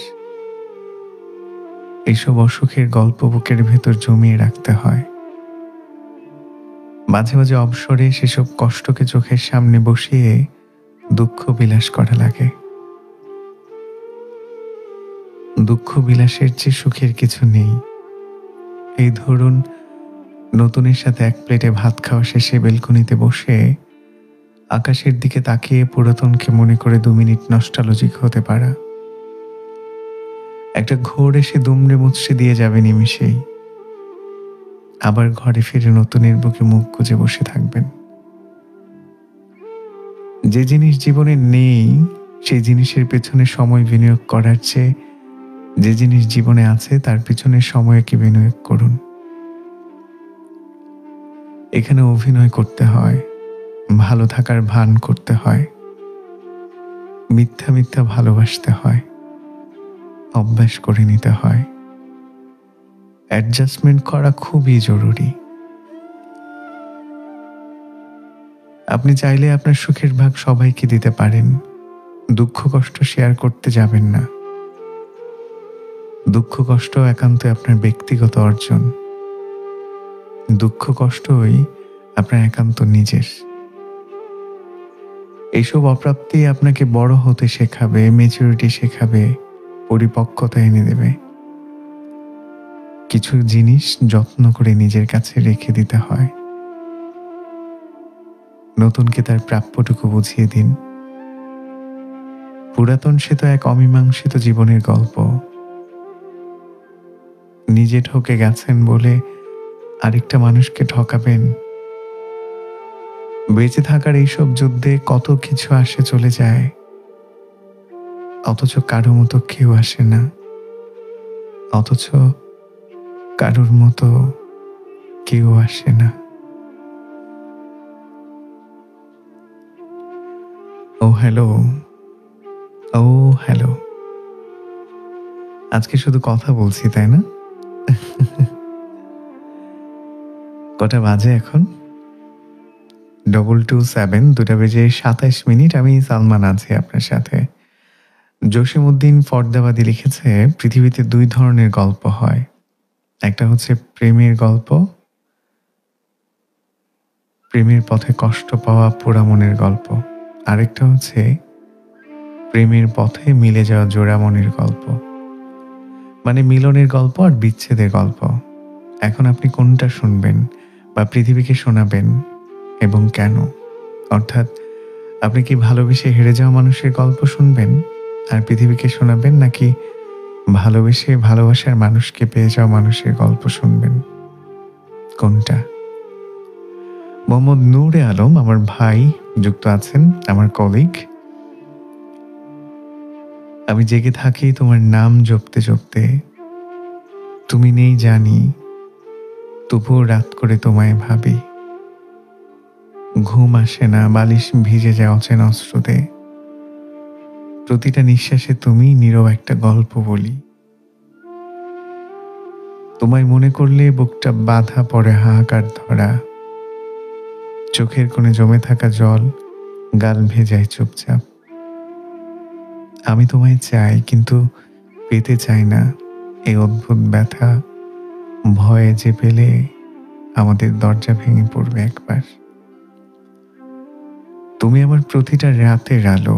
এইসব অসুখের গল্প বুকের ভেতর জমিয়ে রাখতে হয়। মাঝে মাঝে অবসরে সেসব কষ্টকে চোখের সামনে বসিয়ে দুঃখ বিলাস করা লাগে। দুঃখ বিলাসের চেয়ে সুখের কিছু নেই। এই ধরুন, নতুনের সাথে এক প্লেটে ভাত খাওয়া শেষে বেলকনিতে বসে আকাশের দিকে তাকিয়ে পুরাতনকে মনে করে 2 মিনিট নস্টালজিক হতে পারা। একটা ঘোর এসে দুমড়ে মুচড়ে দিয়ে যাবে নিমিষেই। আবার ঘরে ফিরে নতুনের বুকে মুখ গুজে বসে থাকবেন। যে জিনিস জীবনে নেই সেই জিনিসের পেছনে সময় বিনিয়োগ করার চেয়ে যে জিনিস জীবনে আছে তার পিছনে সময়কে বিনিয়োগ করুন। এখানে অভিনয় করতে হয়, ভালো থাকার ভান করতে হয়, মিথ্যা মিথ্যা ভালোবাসতে হয়, অভ্যাস করে নিতে হয়। অ্যাডজাস্টমেন্ট করা খুবই জরুরি। আপনি চাইলে আপনার সুখের ভাগ সবাইকে দিতে পারেন, দুঃখ কষ্ট শেয়ার করতে যাবেন না। দুঃখ কষ্ট একান্তই আপনার ব্যক্তিগত অর্জন। দুঃখ কষ্টই আপনার একান্ত নিজের। এইসব অপ্রাপ্তি আপনাকে বড় হতে শেখাবে, ম্যাচুরিটি শেখাবে, পরিপক্কতা এনে দেবে। কিছু জিনিস যত্ন করে নিজের কাছে রেখে দিতে হয়। নতুনকে তার প্রাপ্যটুকু বুঝিয়ে দিন। পুরাতন সে তো এক অমীমাংসিত জীবনের গল্প। নিজে ঠকে গেছেন বলে আরেকটা মানুষকে ঠকাবেন? বেঁচে থাকার এইসব যুদ্ধে কত কিছু আসে চলে যায়, অথচ কারো মতো কেউ আসে না। অথচ কারোর মতো কেউ আসে না। ও হ্যালো, ও হ্যালো। আজকে শুধু কথা বলছি, তাই না? কটা বাজে এখন? 2:27, 2:27। আমি সালমান আছি আপনার সাথে। জসিমউদ্দিন ফরদাবাদী লিখেছে, পৃথিবীতে দুই ধরনের গল্প হয়। একটা হচ্ছে প্রেমের গল্প, প্রেমের পথে কষ্ট পাওয়া পোড়া মনের গল্প। আরেকটা হচ্ছে প্রেমের পথে মিলে যাওয়া জোড়া মনের গল্প, মানে মিলনের গল্প আর বিচ্ছেদের গল্প। এখন আপনি কোনটা শুনবেন বা পৃথিবীকে শোনাবেন এবং কেন? অর্থাৎ আপনি কি ভালোবেসে হেরে যাওয়া মানুষের গল্প শুনবেন আর পৃথিবীকে শোনাবেন, নাকি ভালোবেসে ভালোবাসার মানুষকে পেয়ে যাওয়া মানুষের গল্প শুনবেন? কোনটা? মোহাম্মদ নূরে আলম আমার ভাই যুক্ত আছেন, আমার কলিগ। আমি জেগে থাকি তোমার নাম জপতে জপতে, তুমি নেই জানি তবুও রাত করে তোমায় ভাবি। ঘুম আসে না, বালিশ ভিজে যায় অচেনা অশ্রুতে, প্রতিটা নিঃশ্বাসে তুমি নীরব একটা গল্প বলি। তোমায় মনে করলে বুকটা বাধা পড়ে হাহাকার ধরা, চোখের কোণে জমে থাকা জল গাল ভেজায় চুপচাপ। আমি তোমায় চাই কিন্তু পেতে চাই না, এই অদ্ভুত ব্যথা ভয়ে যে পেলে আমাদের দরজা ভেঙে পড়বে একবার। তুমি আমার প্রতিটা রাতের আলো,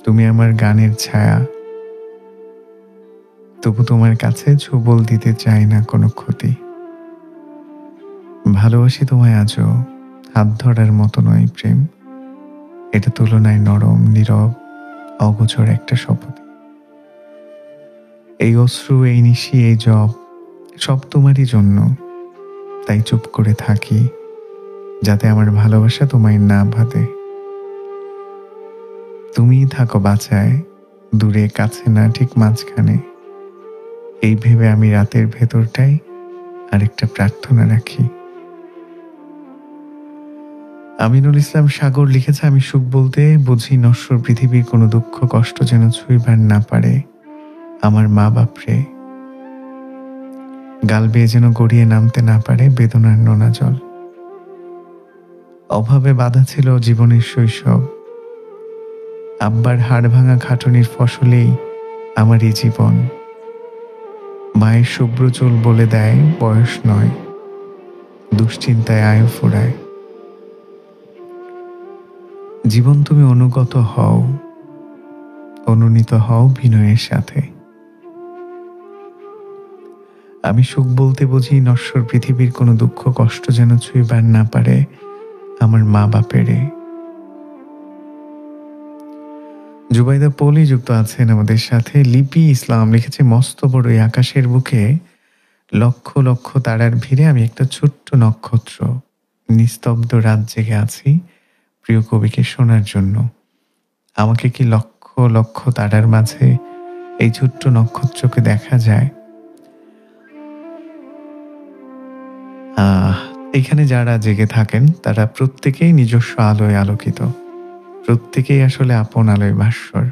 তুমি আমার গানের ছায়া, তবু তোমার কাছে ছোবল দিতে চাই না কোনো ক্ষতি। ভালোবাসি তোমায় আজও, হাত ধরার মতো নয় প্রেম, এটা তুলনায় নরম, নীরব, অগোচর একটা শপথ। এই অশ্রু, এই নিশি, এই জব সব তোমারই জন্য, তাই চুপ করে থাকি যাতে আমার ভালোবাসা তোমায় না বাঁধে। তুমিই থাকো বাঁচায়, দূরে কাছে না, ঠিক মাঝখানে, এই ভেবে আমি রাতের ভেতরটাই আরেকটা প্রার্থনা রাখি। আমিনুল ইসলাম সাগর লিখেছে, আমি সুখ বলতে বুঝি নশ্বর পৃথিবীর কোনো দুঃখ কষ্ট যেন ছুঁইবার না পারে আমার মা বাপরে, গাল বেয়ে যেন গড়িয়ে নামতে না পারে বেদনার নোনা জল। অভাবে বাধা ছিল জীবনের শৈশব, আব্বার হাড় ভাঙা খাটুনির ফসলেই আমার এই জীবন। মায়ের শুভ্র চুল বলে দেয় বয়স নয়, দুশ্চিন্তায় আয়ু ফুরায়। জীবন তুমি অনুগত হও, অনুনীত হও বিনয়ের সাথে। আমি সুখ বলতে বুঝি নশ্বর পৃথিবীর কোনো দুঃখ কষ্ট যেন ছুঁইবার না পারে আমার মা বাপেরে। জুবাইদা পলি যুক্ত আছেন আমাদের সাথে। লিপি ইসলাম লিখেছে, মস্ত বড় এই আকাশের বুকে লক্ষ লক্ষ তারার ভিড়ে আমি একটা ছোট্ট নক্ষত্র, নিস্তব্ধ রাত জেগে আছি প্রিয় কবিকে শোনার জন্য। আমাকে কি লক্ষ লক্ষ তারার মাঝে এই ছোট্ট নক্ষত্রকে দেখা যায়? এখানে যারা জেগে থাকেন তারা প্রত্যেকেই নিজস্ব আলোয় আলোকিত, প্রত্যেকেই আসলে আপন আলোয় ভাস্বর।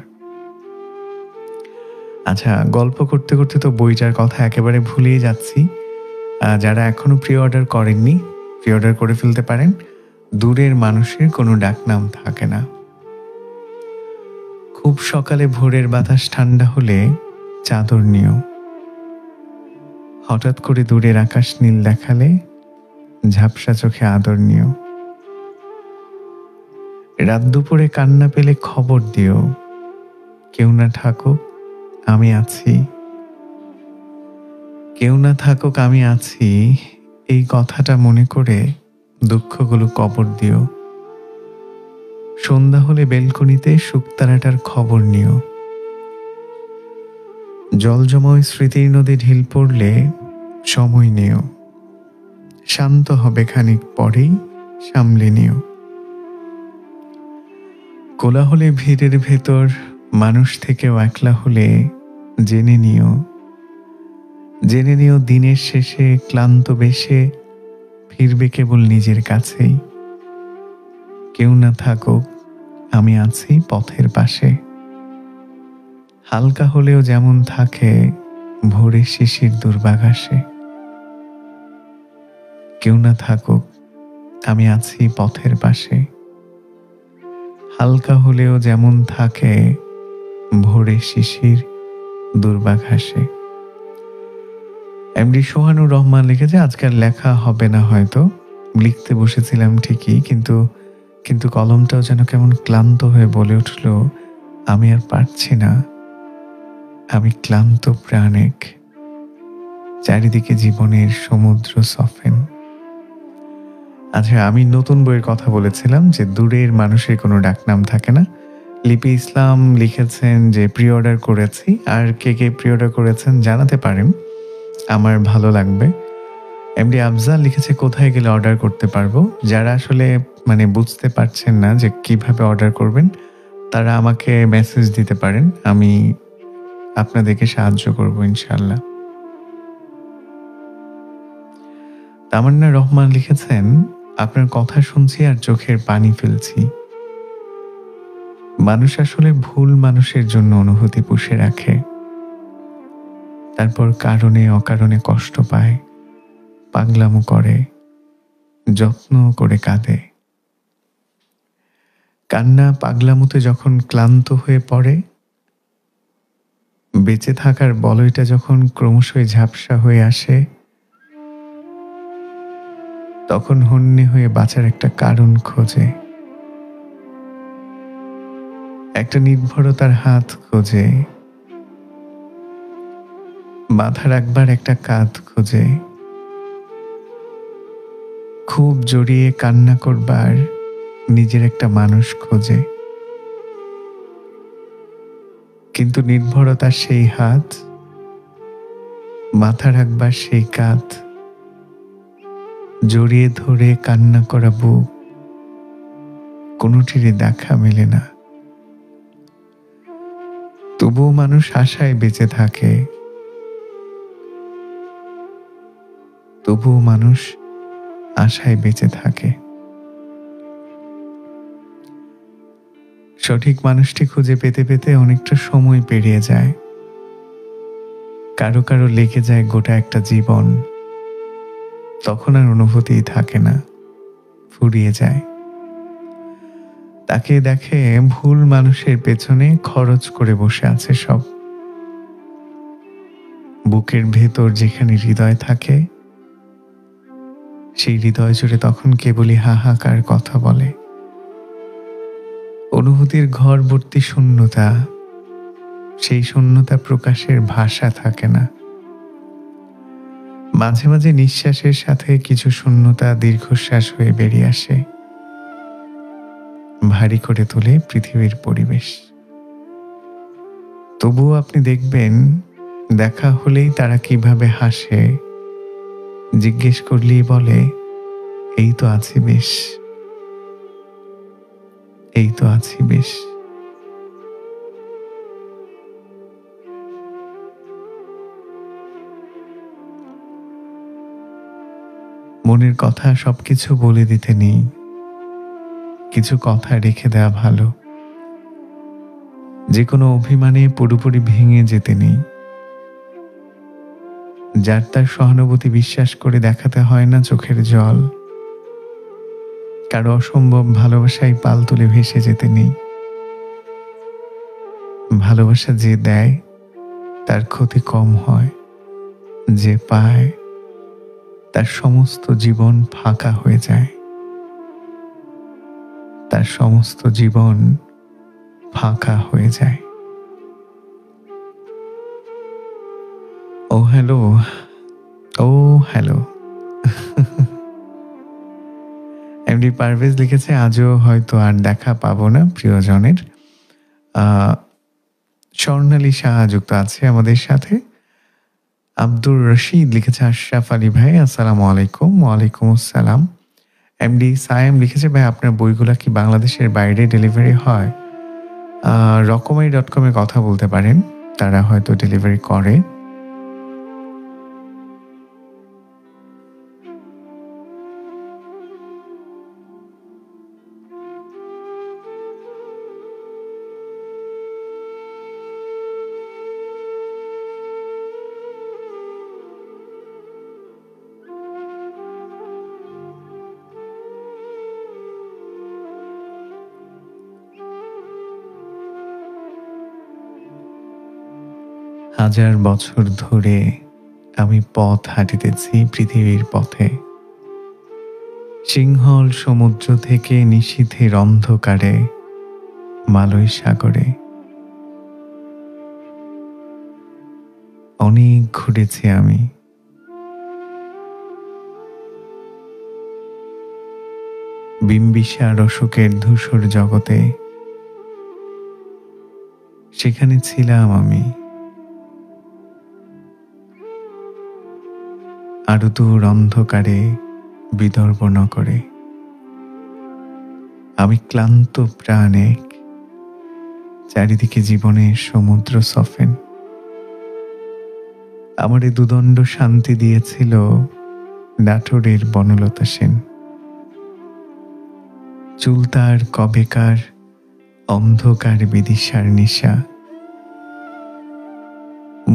আচ্ছা, গল্প করতে করতে তো বইটার কথা একেবারে ভুলেই যাচ্ছি। যারা এখনো প্রি অর্ডার করেননি, প্রি অর্ডার করে ফেলতে পারেন। দূরের মানুষের কোনো ডাকনাম থাকে না। খুব সকালে ভোরের বাতাস ঠান্ডা হলে চাদর নিও, হঠাৎ করে দূরের আকাশ নীল দেখালে ঝাপসা চোখে আদর নিও। রাত দুপুরে কান্না পেলে খবর দিও, কেউ না থাকুক আমি আছি। কেউ না থাকুক আমি আছি, এই কথাটা মনে করে দুঃখগুলো কবর দিও। সন্ধ্যা হলে বেলকনিতে শুকতারাটার খবর নিও। জলজময় স্মৃতির নদী ঢিল পড়লে সময় নিও। শান্ত হবে খানিক পরেই, সামলে নিও। কোলাহলে ভিড়ের ভেতর মানুষ থেকেও একলা হলে জেনে নিও, জেনে নিও দিনের শেষে ক্লান্ত বেশে ফিরবে কেবল নিজের কাছেই। কেউ না থাকুক আমি আছি পথের পাশে। হালকা হলেও যেমন থাকে ভোরে শিশির দুর্বাঘাসে। কেউ না থাকুক আমি আছি পথের পাশে। হালকা হলেও যেমন থাকে ভোরে শিশির দুর্বাঘাসে। এমডি সোহানুর রহমান লিখেছে, আজকাল লেখা হবে না হয়তো, লিখতে বসেছিলাম ঠিকই, কিন্তু কলমটাও যেন কেমন ক্লান্ত হয়ে বলে উঠল, আমি আর পারছি না, আমি ক্লান্ত প্রাণেক। চারিদিকে জীবনের সমুদ্র সফেন। আচ্ছা, আমি নতুন বইয়ের কথা বলেছিলাম যে দূরের মানুষের কোনো ডাকনাম থাকে না। লিপি ইসলাম লিখেছেন যে প্রি অর্ডার করেছি, আর কে কে প্রি অর্ডার করেছেন জানাতে পারেন, আমার ভালো লাগবে। এমডি আফজাল লিখেছে, কোথায় গেলে অর্ডার করতে পারবো? যারা আসলে বুঝতে পারছেন না যে কিভাবে অর্ডার করবেন, তারা আমাকে মেসেজ দিতে পারেন, আমি আপনাদেরকে সাহায্য করব ইনশাল্লাহ। তামান্না রহমান লিখেছেন, আপনার কথা শুনছি আর চোখের পানি ফেলছি। মানুষ আসলে ভুল মানুষের জন্য অনুভূতি পুষে রাখে, তারপর কারণে অকারণে কষ্ট পায়, পাগলামো করে, যত্ন করে কাঁদে। কান্না পাগলামোতে যখন ক্লান্ত হয়ে পড়ে, বেঁচে থাকার বলয়টা যখন ক্রমশই ঝাপসা হয়ে আসে, তখন হন্যে হয়ে বাঁচার একটা কারণ খোঁজে, একটা নির্ভরতার হাত খোঁজে, মাথা রাখবার একটা কাঁধ খোঁজে, খুব জড়িয়ে কান্না করবার নিজের একটা মানুষ খোঁজে। কিন্তু নির্ভরতার সেই হাত, মাথা রাখবার সেই কাঁধ, জড়িয়ে ধরে কান্না করা বুক, কোনোটিরই দেখা মেলে না। তবুও মানুষ আশায় বেঁচে থাকে, তবুও মানুষ আশায় বেঁচে থাকে। সঠিক মানুষটি খুঁজে পেতে পেতে অনেকটা সময় পেরিয়ে যায়, কারো কারো লেগে যায় গোটা একটা জীবন, তখন আর অনুভূতি থাকে না, ফুরিয়ে যায়। তাকে দেখে ভুল মানুষের পেছনে খরচ করে বসে আছে সব। বুকের ভেতর যেখানে হৃদয় থাকে, সেই হৃদয় জুড়ে তখন কেবলই হাহাকার কথা বলে। অনুভূতির ঘর ভর্তি শূন্যতা, সেই শূন্যতা প্রকাশের ভাষা থাকে না। মাঝে মাঝে নিঃশ্বাসের সাথে কিছু শূন্যতা দীর্ঘশ্বাস হয়ে বেরিয়ে আসে, ভারী করে তোলে পৃথিবীর পরিবেশ। তবুও আপনি দেখবেন, দেখা হলেই তারা কিভাবে হাসে, জিজ্ঞেস করলেই বলে, এই তো আছি বেশ, এই তো আছি বেশ। মনের কথা সবকিছু বলে দিতে নেই, কিছু কথা রেখে দেওয়া ভালো। যে কোনো অভিমানে পুরোপুরি ভেঙে যেতে নেই। যার তার সহানুভূতি বিশ্বাস করে দেখাতে হয় না চোখের জল। কারো অসম্ভব ভালোবাসায় পাল তুলে ভেসে যেতে নেই। ভালোবাসা যে দেয় তার ক্ষতি কম হয়, যে পায় তার সমস্ত জীবন ফাঁকা হয়ে যায়। তার সমস্ত জীবন ফাঁকা হয়ে যায়। ও হ্যালো, ও হ্যালো। এমডি পারভেজ লিখেছে, আজও হয়তো আর দেখা পাবো না প্রিয়জনের। স্বর্ণালী সাহা যুক্ত আছে আমাদের সাথে। আব্দুর রশিদ লিখেছে, আশরাফ আলী ভাই আসসালামু আলাইকুম। ওয়ালাইকুম আসসালাম। এমডি সায়েম লিখেছে, ভাই আপনার বইগুলা কি বাংলাদেশের বাইরে ডেলিভারি হয়? রকমারি.com-এ কথা বলতে পারেন, তারা হয়তো ডেলিভারি করে। হাজার বছর ধরে আমি পথ হাঁটিতেছি পৃথিবীর পথে, সিংহল সমুদ্র থেকে নিশীথের অন্ধকারে মালয় সাগরে। অনেক ঘুরেছি আমি, বিম্বিসার অশোকের ধূসর জগতে, সেখানে ছিলাম আমি। আরো দূর অন্ধকারে বিদর্ভ নগরে আমি ক্লান্ত প্রাণে, চারিদিকে জীবনের সমুদ্র সফেন। আমারে দুদণ্ড শান্তি দিয়েছিল নাটোরের বনলতা সেন। চুল তার কবেকার অন্ধকার বিদিশার নিশা,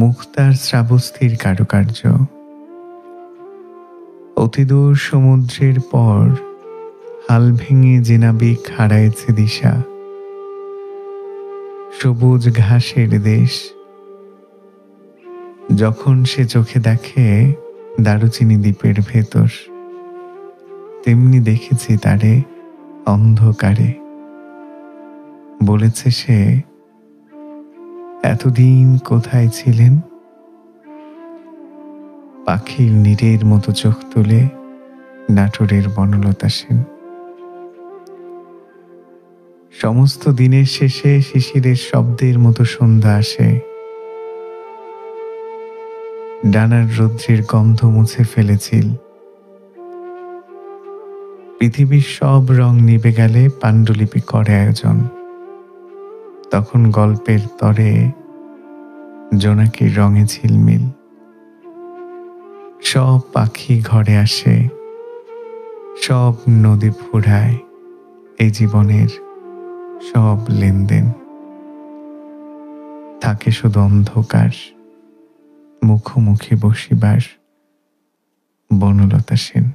মুখ তার শ্রাবস্থির কারুকার্য। অতিদূর সমুদ্রের পর হাল ভেঙে যে নাবিক হারাইছে দিশা, সবুজ ঘাসের দেশ। যখন সে চোখে দেখে দারুচিনি দ্বীপের ভেতর, তেমনি দেখেছি তারে অন্ধকারে। বলেছে সে, এতদিন কোথায় ছিলেন? পাখির নীরের মতো চোখ তুলে নাটোরের বনলতা সেন। সমস্ত দিনের শেষে শিশিরের শব্দের মতো সন্ধ্যা আসে, ডানার রৌদ্রের গন্ধ মুছে ফেলেছিল। পৃথিবীর সব রং নিভে গেলে পাণ্ডুলিপি করে আয়োজন, তখন গল্পের তরে জোনাকির রঙে ঝিলমিল। সব পাখি ঘরে আসে, সব নদী ফুরায়, এই জীবনের সব লেনদেন। থাকে শুধু অন্ধকার, মুখোমুখি বসিবার বনলতা সেন।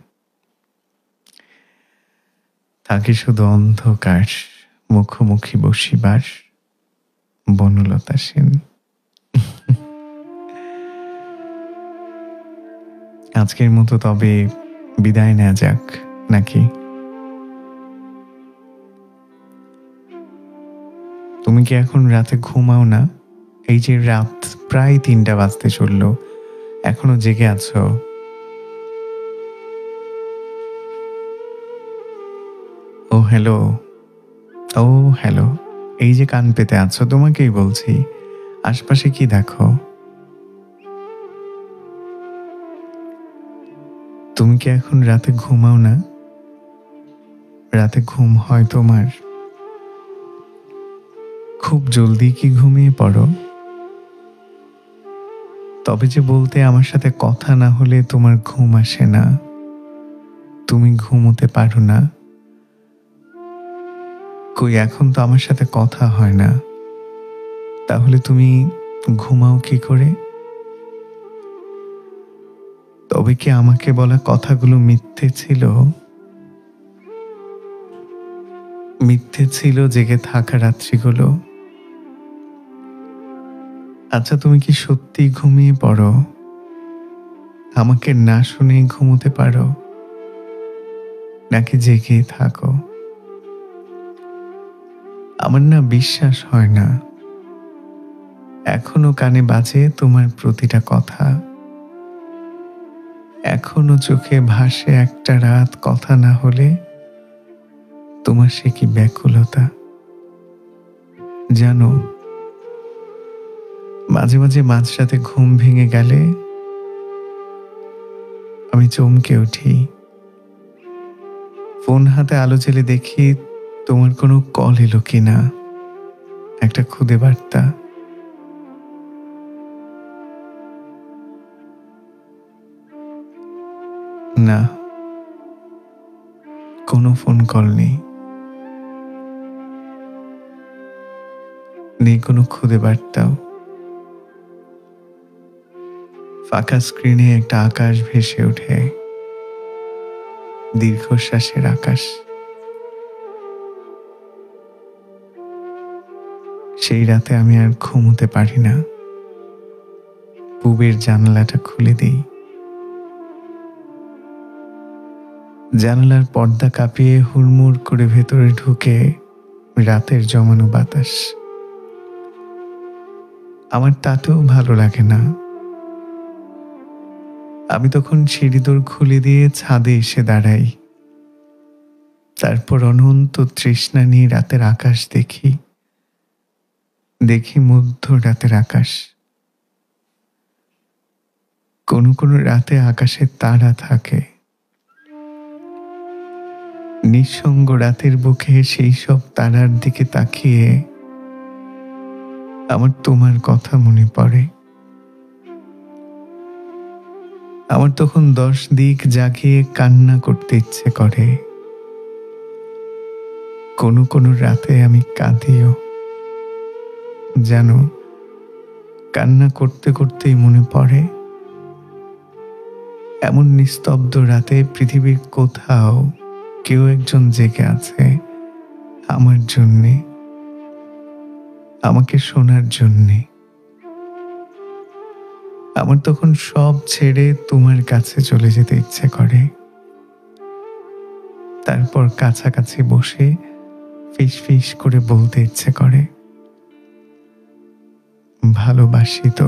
থাকে শুধু অন্ধকার, মুখোমুখি বসিবার বনলতা সেন। আজকের মতো তবে বিদায় নেওয়া যাক নাকি? তুমি কি এখন রাতে ঘুমাও না? এই যে রাত প্রায় 3টা বাজতে চললো, এখনো জেগে আছো? ও হ্যালো, ও হ্যালো। এই যে কান পেতে আছো, তোমাকেই বলছি, আশপাশে কি দেখো? তুমি কি এখন রাতে ঘুমাও না? রাতে ঘুম হয় তোমার? খুব জলদি কি ঘুমিয়ে পড়ো? তবে যে বলতে, আমার সাথে কথা না হলে তোমার ঘুম আসে না, তুমি ঘুমোতে পারো না। কই, এখন তো আমার সাথে কথা হয় না, তাহলে তুমি ঘুমাও কি করে? তবে কি আমাকে বলা কথাগুলো মিথ্যে ছিল? মিথ্যে ছিল জেগে থাকা রাত্রিগুলো? আচ্ছা, তুমি কি সত্যি ঘুমিয়ে পড়ো? আমাকে না শুনে ঘুমোতে পারো নাকি জেগে থাকো? আমার না বিশ্বাস হয় না এখনো কানে বাজে তোমার প্রতিটা কথা, এখনো চোখে ভাসে একটা রাত কথা না হলে তোমার সে কি ব্যাকুলতা। জানো, মাঝে মাঝে মাঝরাতে ঘুম ভেঙে গেলে আমি চমকে উঠি, ফোন হাতে আলো জ্বেলে দেখি তোমার কোনো কল এলো কিনা, একটা খুদে বার্তা। না, কোনো ফোন কল নেই, নেই কোনো খুদে বার্তাও। ফাঁকা স্ক্রিনে একটা আকাশ ভেসে ওঠে, দীর্ঘশ্বাসের আকাশ। সেই রাতে আমি আর ঘুমোতে পারি না, পূবের জানালাটা খুলে দিই। জানালার পর্দা কাঁপিয়ে হুড়মুড় করে ভেতরে ঢুকে রাতের জমানো বাতাস। আমার তাতেও ভালো লাগে না। আমি তখন সিঁড়িদোর খুলে দিয়ে ছাদে এসে দাঁড়াই, তারপর অনন্ত তৃষ্ণা নিয়ে রাতের আকাশ দেখি, দেখি মধ্য রাতের আকাশ। কোনো কোনো রাতে আকাশে তারা থাকে, নিঃসঙ্গ রাতের বুকে সেই সব তারার দিকে তাকিয়ে আমার তোমার কথা মনে পড়ে। আমার তখন 10 দিক জাগিয়ে কান্না করতে ইচ্ছে করে। কোনো কোনো রাতে আমি কাঁদিও, জানো, কান্না করতে করতেই মনে পড়ে এমন নিস্তব্ধ রাতে পৃথিবীর কোথাও কেউ একজন জেগে আছে আমার জন্যে, আমাকে শোনার জন্যে। আমার তখন সব ছেড়ে তোমার কাছে চলে যেতে ইচ্ছে করে, তারপর কাছাকাছি বসে ফিস ফিস করে বলতে ইচ্ছে করে, ভালোবাসি তো,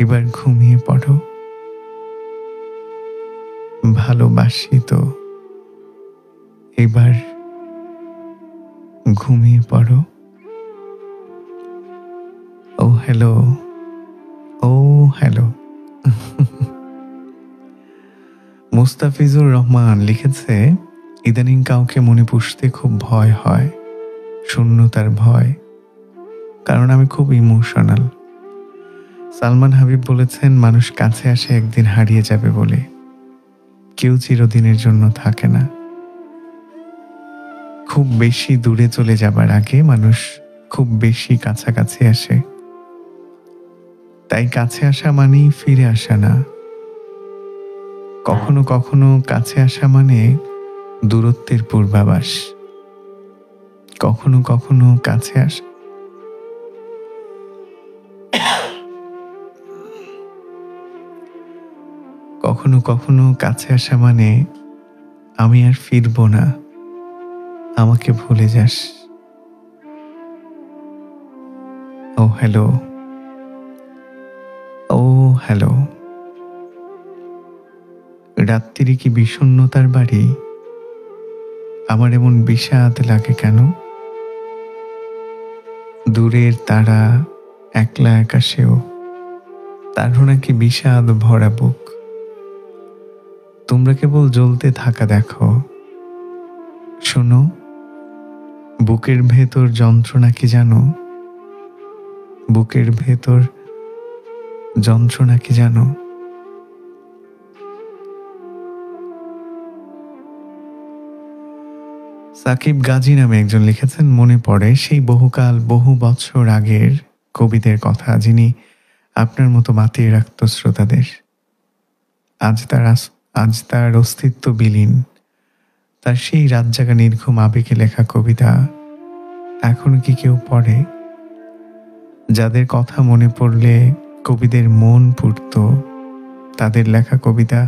এবার ঘুমিয়ে পড়ো, ভালোবাসি তো, এবার ঘুমিয়ে পড়ো। ও হ্যালো, ও হ্যালো। মুস্তাফিজুর রহমান লিখেছে, ইদানিং কাউকে মনে পুষতে খুব ভয় হয়, শূন্যতার ভয়, কারণ আমি খুব ইমোশনাল। সালমান হাবিব বলেছেন, মানুষ কাছে আসে একদিন হারিয়ে যাবে বলে, কেউ চিরদিনের জন্য থাকে না। খুব বেশি দূরে চলে যাবার আগে মানুষ খুব বেশি কাছাকাছি আসে। তাই কাছে আসা মানেই ফিরে আসা না, কখনো কখনো কাছে আসা মানে দূরত্বের পূর্বাভাস। কখনো কখনো কাছে আসা কখনো কখনো কাছে আসা মানে আমি আর ফিরবো না, আমাকে ভুলে যাস। ও হ্যালো, ও হ্যালো। রাত্রি কি বিষণ্ণতার বাড়ি? আমার এমন বিষাদ লাগে কেন? দূরের তারা, একলা আকাশেও তারও নাকি বিষাদ ভরা বুক। তোমরা কেবল জ্বলতে থাকা দেখো, শোনো, বুকের ভেতর যন্ত্রণা কি জানো? বুকের ভেতর যন্ত্রণা কি জানো? সাকিব গাজী নামে একজন লিখেছেন, মনে পড়ে সেই বহুকাল বহু বছর আগের কবিদের কথা, যিনি আপনার মতো মাতিয়ে রাখত শ্রোতাদের। আজ তার অস্তিত্ব বিলীন। তার সেই রাত জাগা নির্ঘুম আবেগে লেখা কবিতা এখন কি কেউ পড়ে? যাদের কথা মনে পড়লে কবিদের মন পুড়ত। তাদের লেখা কবিতা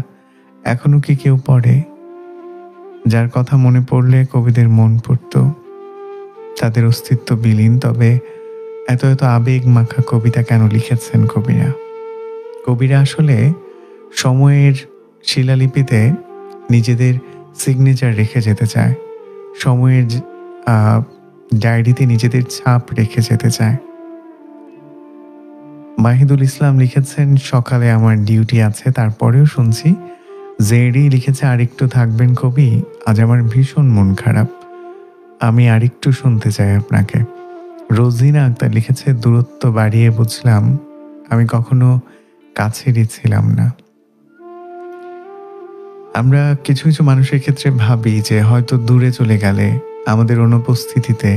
এখনো কি কেউ পড়ে? যার কথা মনে পড়লে কবিদের মন পুড়ত। তাদের অস্তিত্ব বিলীন, তবে এত এত আবেগ মাখা কবিতা কেন লিখেছেন কবিরা? কবিরা আসলে সময়ের শিলালিপিতে নিজেদের সিগনেচার রেখে যেতে চায়, সময়ের ডায়েরিতে নিজেদের ছাপ রেখে যেতে চায়। মাহিদুল ইসলাম লিখেছেন, সকালে আমার ডিউটি আছে, তারপরেও শুনছি। জেডি লিখেছে, আরেকটু থাকবেন কবি, আজ আমার ভীষণ মন খারাপ, আমি আরেকটু শুনতে চাই আপনাকে। রোজিনা আক্তার লিখেছে, দূরত্ব বাড়িয়ে বুঝলাম আমি কখনো কাছেরই ছিলাম না। আমরা কিছু কিছু মানুষের ক্ষেত্রে ভাবি যে হয়তো দূরে চলে গেলে আমাদের অনুপস্থিতিতে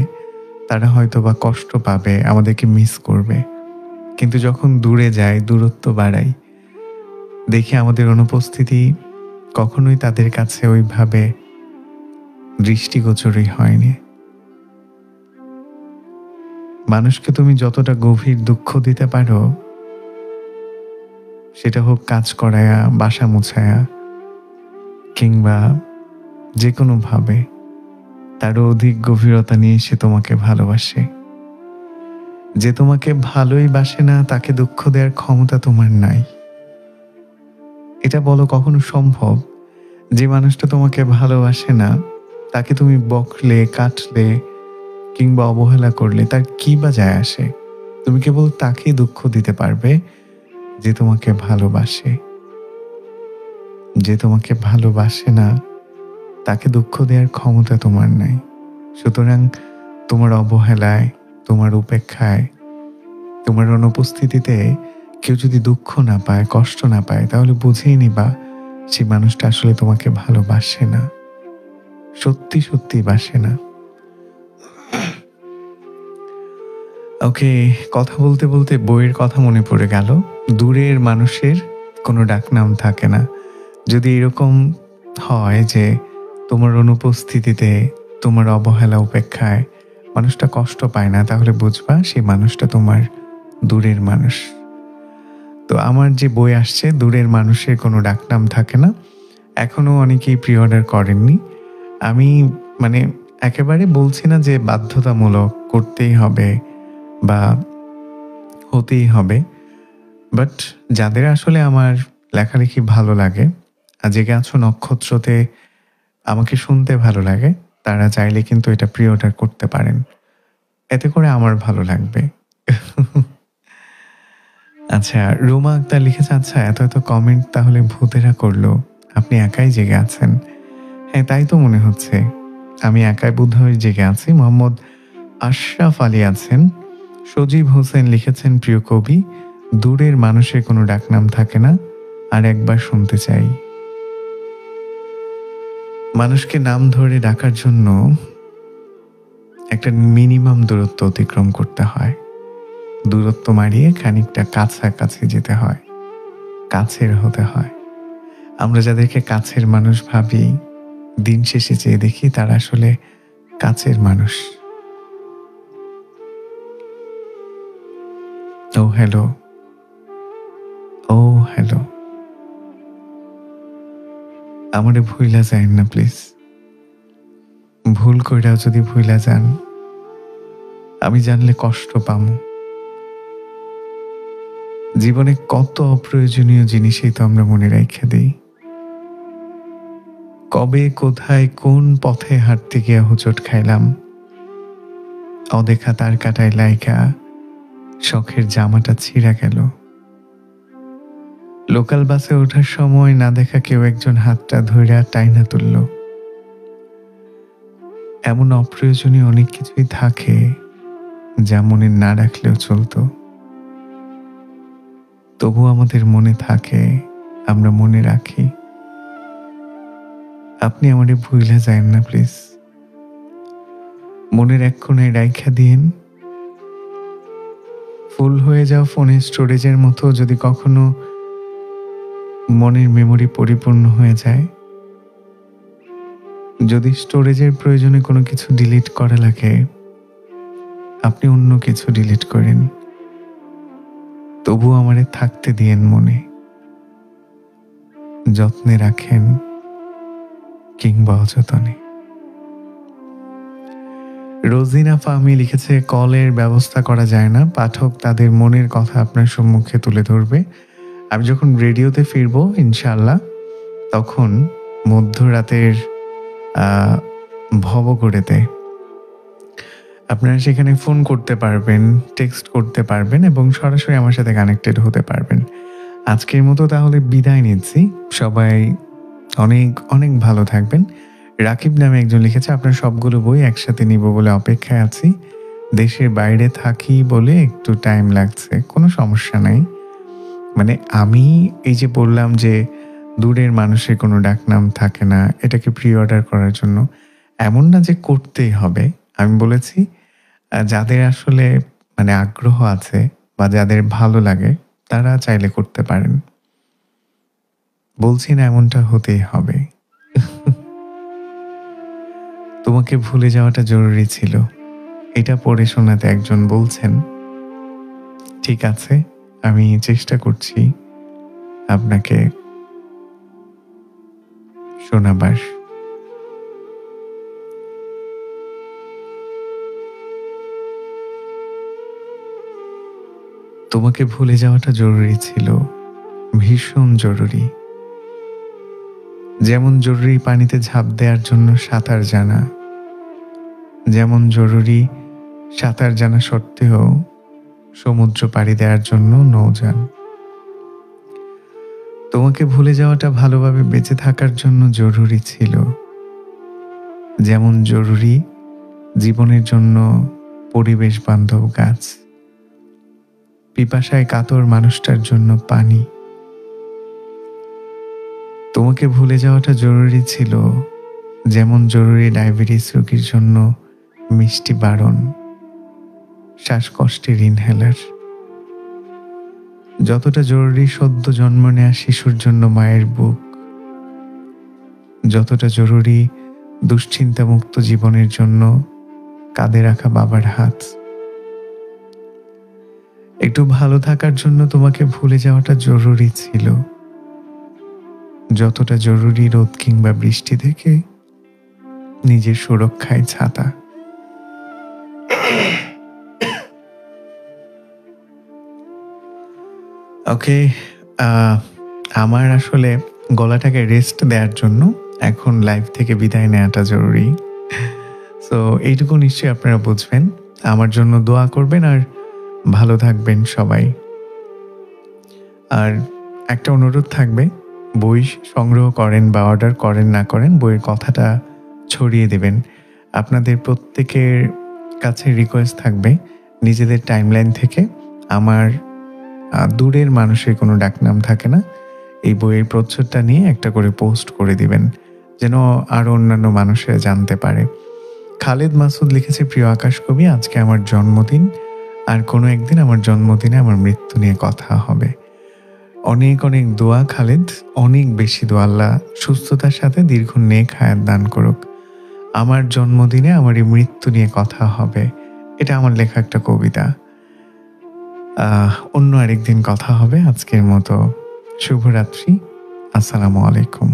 তারা হয়তো বা কষ্ট পাবে, আমাদেরকে মিস করবে। কিন্তু যখন দূরে যাই, দূরত্ব বাড়াই, দেখি আমাদের অনুপস্থিতি কখনোই তাদের কাছে ওইভাবে দৃষ্টিগোচরই হয়নি। মানুষকে তুমি যতটা গভীর দুঃখ দিতে পারো, সেটা হোক কাজ করায়া, বাসা মুছায়া, কিংবা যে কোনোভাবে, তারও অধিক গভীরতা নিয়ে সে তোমাকে ভালোবাসে। যে তোমাকে ভালোই বাসে না, তাকে দুঃখ দেওয়ার ক্ষমতা তোমার নাই। এটা বলো কখনো সম্ভব? যে মানুষটা তোমাকে ভালোবাসে না, তাকে তুমি বকলে, কাটলে কিংবা অবহেলা করলে তার কি বা যায় আসে? তুমি কেবল তাকেই দুঃখ দিতে পারবে যে তোমাকে ভালোবাসে। যে তোমাকে ভালোবাসে না, তাকে দুঃখ দেওয়ার ক্ষমতা তোমার নাই। সুতরাং তোমার অবহেলায়, তোমার উপেক্ষায়, তোমার অনুপস্থিতিতে কেউ যদি দুঃখ না পায়, কষ্ট না পায়, তাহলে বুঝেই নিবা সেই মানুষটা আসলে তোমাকে ভালোবাসে না, সত্যি সত্যি বাসে না। ওকে, কথা বলতে বলতে বইয়ের কথা মনে পড়ে গেল। দূরের মানুষের কোনো ডাকনাম থাকে না। যদি এরকম হয় যে তোমার অনুপস্থিতিতে, তোমার অবহেলা, উপেক্ষায় মানুষটা কষ্ট পায় না, তাহলে বুঝবা সেই মানুষটা তোমার দূরের মানুষ। তো আমার যে বই আসছে, দূরের মানুষের কোনো ডাকনাম থাকে না, এখনো অনেকেই প্রি অর্ডার করেননি। আমি একেবারে বলছি না যে বাধ্যতামূলক করতেই হবে বা হতেই হবে, বাট যাদের আসলে আমার লেখালেখি ভালো লাগে, আর জেগে আছো নক্ষত্রতে আমাকে শুনতে ভালো লাগে, তারা চাইলে কিন্তু এটা প্রি অর্ডার করতে পারেন। এতে করে আমার ভালো লাগবে। আচ্ছা, রুমা আক্তার লিখেছে, আচ্ছা এত এত কমেন্ট তাহলে ভূতেরা করলো, আপনি একাই জেগে আছেন? হ্যাঁ, তাই তো মনে হচ্ছে, আমি একাই বোধহয় জেগে আছি। মোহাম্মদ আশরাফ আলী আছেন। সজীব হোসেন লিখেছেন, প্রিয় কবি, দূরের মানুষের কোনো ডাকনাম থাকে না, আর একবার শুনতে চাই। মানুষকে নাম ধরে ডাকার জন্য একটা মিনিমাম দূরত্ব অতিক্রম করতে হয়। দূরত্ব মারিয়ে খানিকটা কাছাকাছি যেতে হয়, কাছের হতে হয়। আমরা যাদেরকে কাছের মানুষ ভাবি, দিন শেষে চেয়ে দেখি তারা আসলে কাছের মানুষ। ও হ্যালো, ও হ্যালো, আমারে ভুইলা যান না প্লিজ। ভুল কইরা যদি ভুইলা যান, আমি জানলে কষ্ট পামু। জীবনে কত অপ্রয়োজনীয় জিনিসই তো আমরা মনে রাইখা দিই। কবে, কোথায়, কোন পথে হাঁটতে গিয়া হোঁচট খাইলাম, অদেখা তার কাটায় লাইকা শখের জামাটা ছিঁড়া গেল। লোকাল বাসে ওঠার সময় না দেখা কেউ একজন হাতটা ধইরা টাইনা তুলল। এমন অপ্রয়োজনীয় অনেক কিছুই থাকে যা মনে না রাখলেও চলতো, তবু আমাদের মনে থাকে, আমরা মনে রাখি। আপনি আমারে ভুইলা যায়েন না প্লিজ। মনের এক কোণায় রাইখা দিন। ফুল হয়ে যাও ফোনের স্টোরেজের মতো যদি কখনো মনের মেমোরি পরিপূর্ণ হয়ে যায়, যদি স্টোরেজের প্রয়োজনে কোনো কিছু ডিলিট করা লাগে, আপনি অন্য কিছু ডিলিট করেন। তবু আমারে থাকতে দিয়েন মনে, যত্নে রাখেন কিংবা অযতনে। রোজিনা ফাহমি লিখেছে, কলের ব্যবস্থা করা যায় না, পাঠক তাদের মনের কথা আপনার সম্মুখে তুলে ধরবে। আমি যখন রেডিওতে ফিরবো ইনশাআল্লাহ, তখন মধ্যরাতের ভবঘুরেতে আপনারা সেখানে ফোন করতে পারবেন, টেক্সট করতে পারবেন এবং সরাসরি আমার সাথে কানেক্টেড হতে পারবেন। আজকের মতো তাহলে বিদায় নিচ্ছি। সবাই অনেক অনেক ভালো থাকবেন। রাকিব নামে একজন লিখেছে, আপনার সবগুলো বই একসাথে নিব বলে অপেক্ষায় আছি। দেশের বাইরে থাকি বলে একটু টাইম লাগছে, কোনো সমস্যা নাই। মানে আমি এই যে বললাম যে দূরের মানুষের কোনো ডাকনাম থাকে না, এটাকে প্রি অর্ডার করার জন্য এমন না যে করতেই হবে। আমি বলেছি যাদের আসলে মানে আগ্রহ আছে বা যাদের ভালো লাগে তারা চাইলে করতে পারেন। বলছি না এমনটা হতেই হবে। তোমাকে ভুলে যাওয়াটা জরুরি ছিল, এটা পড়ে শোনাতে একজন বলছেন, ঠিক আছে আমি চেষ্টা করছি আপনাকে শোনাবার। তোমাকে ভুলে যাওয়াটা জরুরি ছিল, ভীষণ জরুরি। যেমন জরুরি পানিতে ঝাঁপ দেওয়ার জন্য সাঁতার জানা, যেমন জরুরি সাঁতার জানা সত্ত্বেও সমুদ্র পাড়ি দেওয়ার জন্য নৌযান। তোমাকে ভুলে যাওয়াটা ভালোভাবে বেঁচে থাকার জন্য জরুরি ছিল, যেমন জরুরি জীবনের জন্য পরিবেশ বান্ধব গাছ, পিপাসায় কাতর মানুষটার জন্য পানি। তোমাকে ভুলে যাওয়াটা জরুরি ছিল, যেমন জরুরি ডায়াবেটিস রোগীর জন্য মিষ্টি বারণ, শ্বাসকষ্টের ইনহেলার। যতটা জরুরি সদ্য জন্ম নেয়া শিশুর জন্য মায়ের বুক, যতটা জরুরি দুশ্চিন্তামুক্ত জীবনের জন্য কাঁধে রাখা বাবার হাত। একটু ভালো থাকার জন্য তোমাকে ভুলে যাওয়াটা জরুরি ছিল, যতটা জরুরি রোদ কিংবা বৃষ্টি থেকে নিজের সুরক্ষায় ছাতা। ওকে, আমার আসলে গলাটাকে রেস্ট দেওয়ার জন্য এখন লাইভ থেকে বিদায় নেওয়াটা জরুরি। সো এইটুকু নিশ্চয়ই আপনারা বুঝবেন। আমার জন্য দোয়া করবেন আর ভালো থাকবেন সবাই। আর একটা অনুরোধ থাকবে, বই সংগ্রহ করেন বা অর্ডার করেন না করেন, বইয়ের কথাটা ছড়িয়ে দেবেন। আপনাদের প্রত্যেকের কাছে রিকোয়েস্ট থাকবে, নিজেদের টাইমলাইন থেকে আমার দূরের মানুষের কোনো ডাকনাম থাকে না, এই বইয়ের প্রচ্ছদটা নিয়ে একটা করে পোস্ট করে দিবেন, যেন আরও অন্যান্য মানুষেরা জানতে পারে। খালেদ মাসুদ লিখেছে, প্রিয় আকাশ কবি, আজকে আমার জন্মদিন, আর কোনো একদিন আমার জন্মদিনে আমার মৃত্যু নিয়ে কথা হবে। অনেক অনেক দোয়া খালেদ, অনেক বেশি দোয়া। আল্লাহ সুস্থতার সাথে দীর্ঘ নেক হায়াত দান করুক। আমার জন্মদিনে আমার এই মৃত্যু নিয়ে কথা হবে, এটা আমার লেখা একটা কবিতা। অন্য আরেকদিন কথা হবে। আজকের মতো শুভরাত্রি, আসসালামু আলাইকুম।